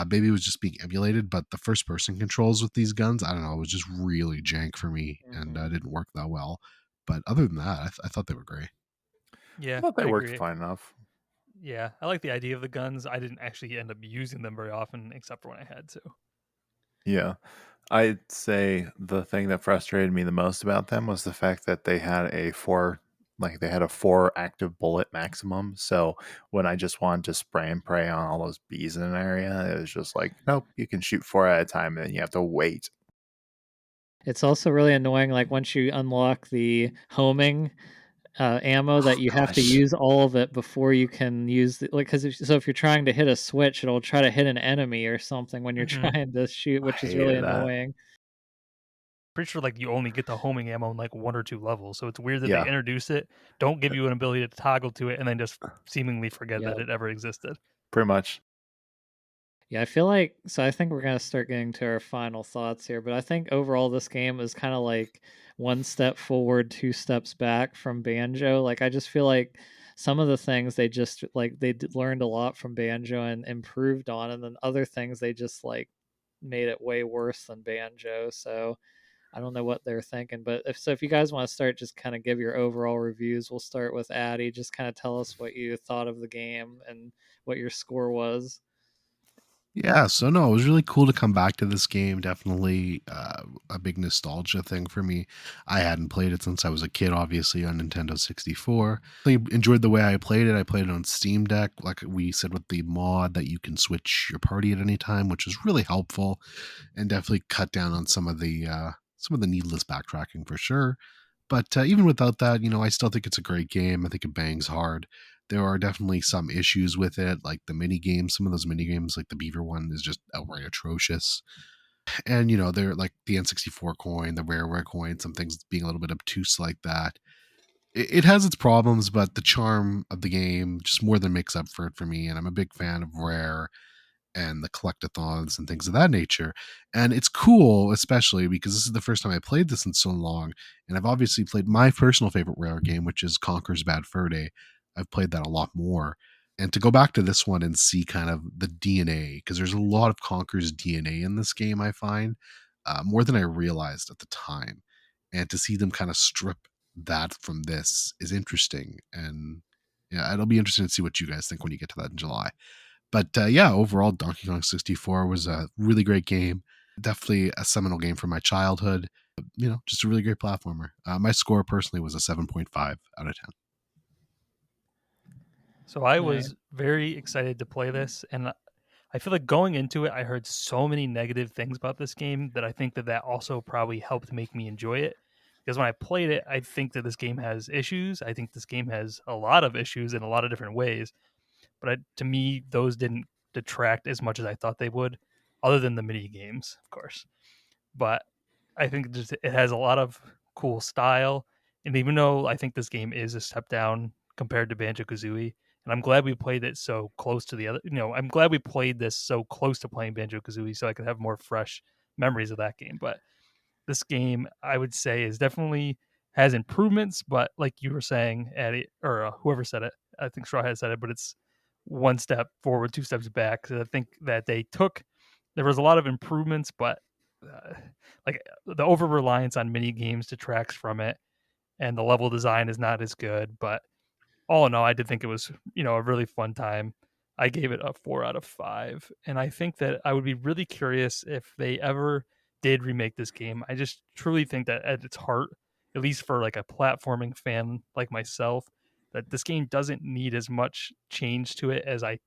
Maybe it was just being emulated, but the first person controls with these guns, I don't know, it was just really jank for me and didn't work that well. But other than that, I thought they were great. Yeah, I thought they I worked agree. fine enough. Yeah, I like the idea of the guns. I didn't actually end up using them very often, except for when I had to. Yeah. I'd say the thing that frustrated me the most about them was the fact that they had a 4 active bullet maximum. So when I just wanted to spray and pray on all those bees in an area, it was just like, nope, you can shoot 4 at a time and then you have to wait. It's also really annoying, like once you unlock the homing ammo, that Oh you have to gosh. use all of it before you can use the, like, because if you're trying to hit a switch, it'll try to hit an enemy or something when you're Mhm. trying to shoot, I which is really hated that. annoying. Pretty sure like you only get the homing ammo in like 1 or 2 levels, so it's weird that they Yeah. introduce it, don't give you an ability to toggle to it, and then just seemingly forget Yeah. that it ever existed. Pretty much. Yeah, I feel like, so I think we're gonna start getting to our final thoughts here, but I think overall this game is kind of like one step forward, two steps back from Banjo. Like I just feel like some of the things they just like learned a lot from Banjo and improved on, and then other things they just like made it way worse than Banjo. So I don't know what they're thinking, but if you guys want to start, just kind of give your overall reviews. We'll start with Addy. Just kind of tell us what you thought of the game and what your score was. Yeah, so no, it was really cool to come back to this game. Definitely a big nostalgia thing for me. I hadn't played it since I was a kid, obviously, on Nintendo 64. I enjoyed the way I played it. I played it on Steam Deck, like we said, with the mod that you can switch your party at any time, which was really helpful and definitely cut down on some of the needless backtracking for sure. But even without that, I still think it's a great game. I think it bangs hard. There are definitely some issues with it, like the mini games. Some of those mini games, like the Beaver one, is just outright atrocious. And they're like the N64 coin, the rare coin, some things being a little bit obtuse like that. It has its problems, but the charm of the game just more than makes up for it for me. And I'm a big fan of Rare and the collectathons and things of that nature. And it's cool, especially because this is the first time I played this in so long. And I've obviously played my personal favorite Rare game, which is Conker's Bad Fur Day. I've played that a lot more. And to go back to this one and see kind of the DNA, because there's a lot of Conker's DNA in this game, I find, more than I realized at the time. And to see them kind of strip that from this is interesting. And yeah, it'll be interesting to see what you guys think when you get to that in July. But yeah, overall, Donkey Kong 64 was a really great game. Definitely a seminal game from my childhood. Just a really great platformer. My score personally was a 7.5 out of 10. So I Nice. was very excited to play this, and I feel like going into it, I heard so many negative things about this game that I think that also probably helped make me enjoy it. Because when I played it, I think that this game has issues. I think this game has a lot of issues in a lot of different ways. But to me, those didn't detract as much as I thought they would, other than the mini games, of course. But I think just it has a lot of cool style, and even though I think this game is a step down compared to Banjo Kazooie, and I'm glad we played it so close to the other. I'm glad we played this so close to playing Banjo Kazooie, so I could have more fresh memories of that game. But this game, I would say, is definitely has improvements, but like you were saying, Addy, or whoever said it, I think Straw had said it, but it's one step forward, two steps back. So I think that there was a lot of improvements, but uh, like the over reliance on mini games detracts from it, and the level design is not as good. But all in all, I did think it was a really fun time. I gave it a 4 out of 5, and I think that I would be really curious if they ever did remake this game. I just truly think that at its heart, at least for like a platforming fan like myself, that this game doesn't need as much change to it as I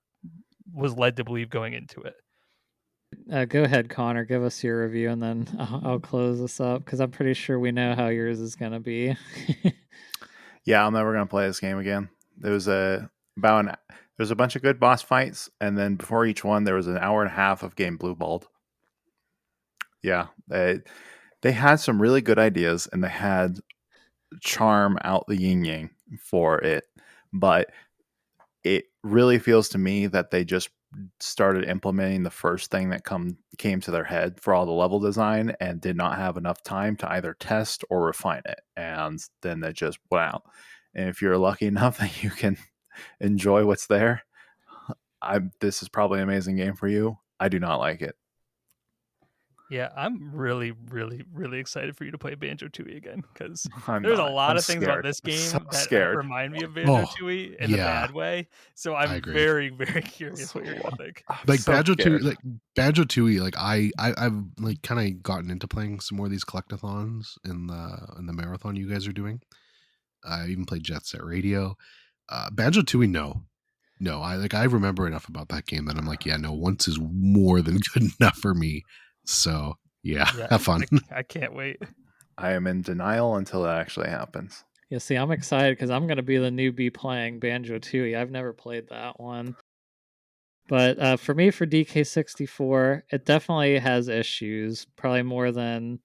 was led to believe going into it. Go ahead, Connor. Give us your review, and then I'll close this up because I'm pretty sure we know how yours is gonna be. Yeah, I'm never gonna play this game again. There was there's a bunch of good boss fights, and then before each one, there was an hour and a half of game blue balled. Yeah, they had some really good ideas, and they had charm out the yin yang for it, but it really feels to me that they just started implementing the first thing that came to their head for all the level design and did not have enough time to either test or refine it, and then they just went out. And if you're lucky enough that you can enjoy what's there, this is probably an amazing game for you. I do not like it. Yeah, I'm really, really, really excited for you to play Banjo-Tooie again, because I'm there's a not. lot I'm of things about scared. this I'm so game that scared. remind me of Oh, Banjo-Tooie in the yeah, bad way. So I I'm agree. very, very curious what you're gonna think. I'm Like so Banjo Tooie, scared. like I've like kind of gotten into playing some more of these collectathons in the marathon you guys are doing. I even played Jet Set Radio. Banjo Tooie, no, I remember enough about that game that I'm like, yeah, no, once is more than good enough for me. So yeah, Yeah, have fun. I can't wait. I am in denial until it actually happens. Yeah, see, I'm excited because I'm going to be the newbie playing Banjo-Tooie. I've never played that one. But for me, for DK64, it definitely has issues, probably more than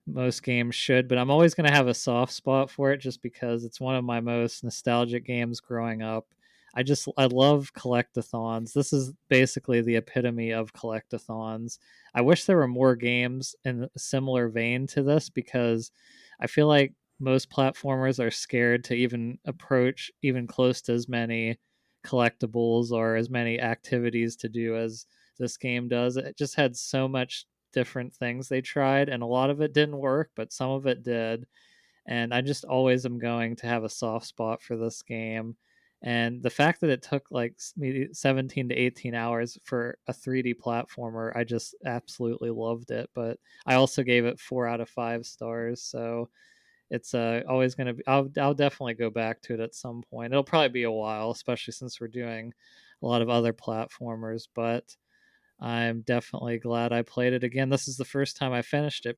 most games should, but I'm always going to have a soft spot for it just because it's one of my most nostalgic games growing up. I love collectathons. This is basically the epitome of collectathons. I wish there were more games in a similar vein to this because I feel like most platformers are scared to even approach even close to as many collectibles or as many activities to do as this game does. It just had so much different things they tried, and a lot of it didn't work, but some of it did. And I just always am going to have a soft spot for this game. And the fact that it took like maybe 17 to 18 hours for a 3D platformer, I just absolutely loved it. But I also gave it 4 out of 5 stars. So it's always going to be, I'll definitely go back to it at some point. It'll probably be a while, especially since we're doing a lot of other platformers. But I'm definitely glad I played it again. This is the first time I finished it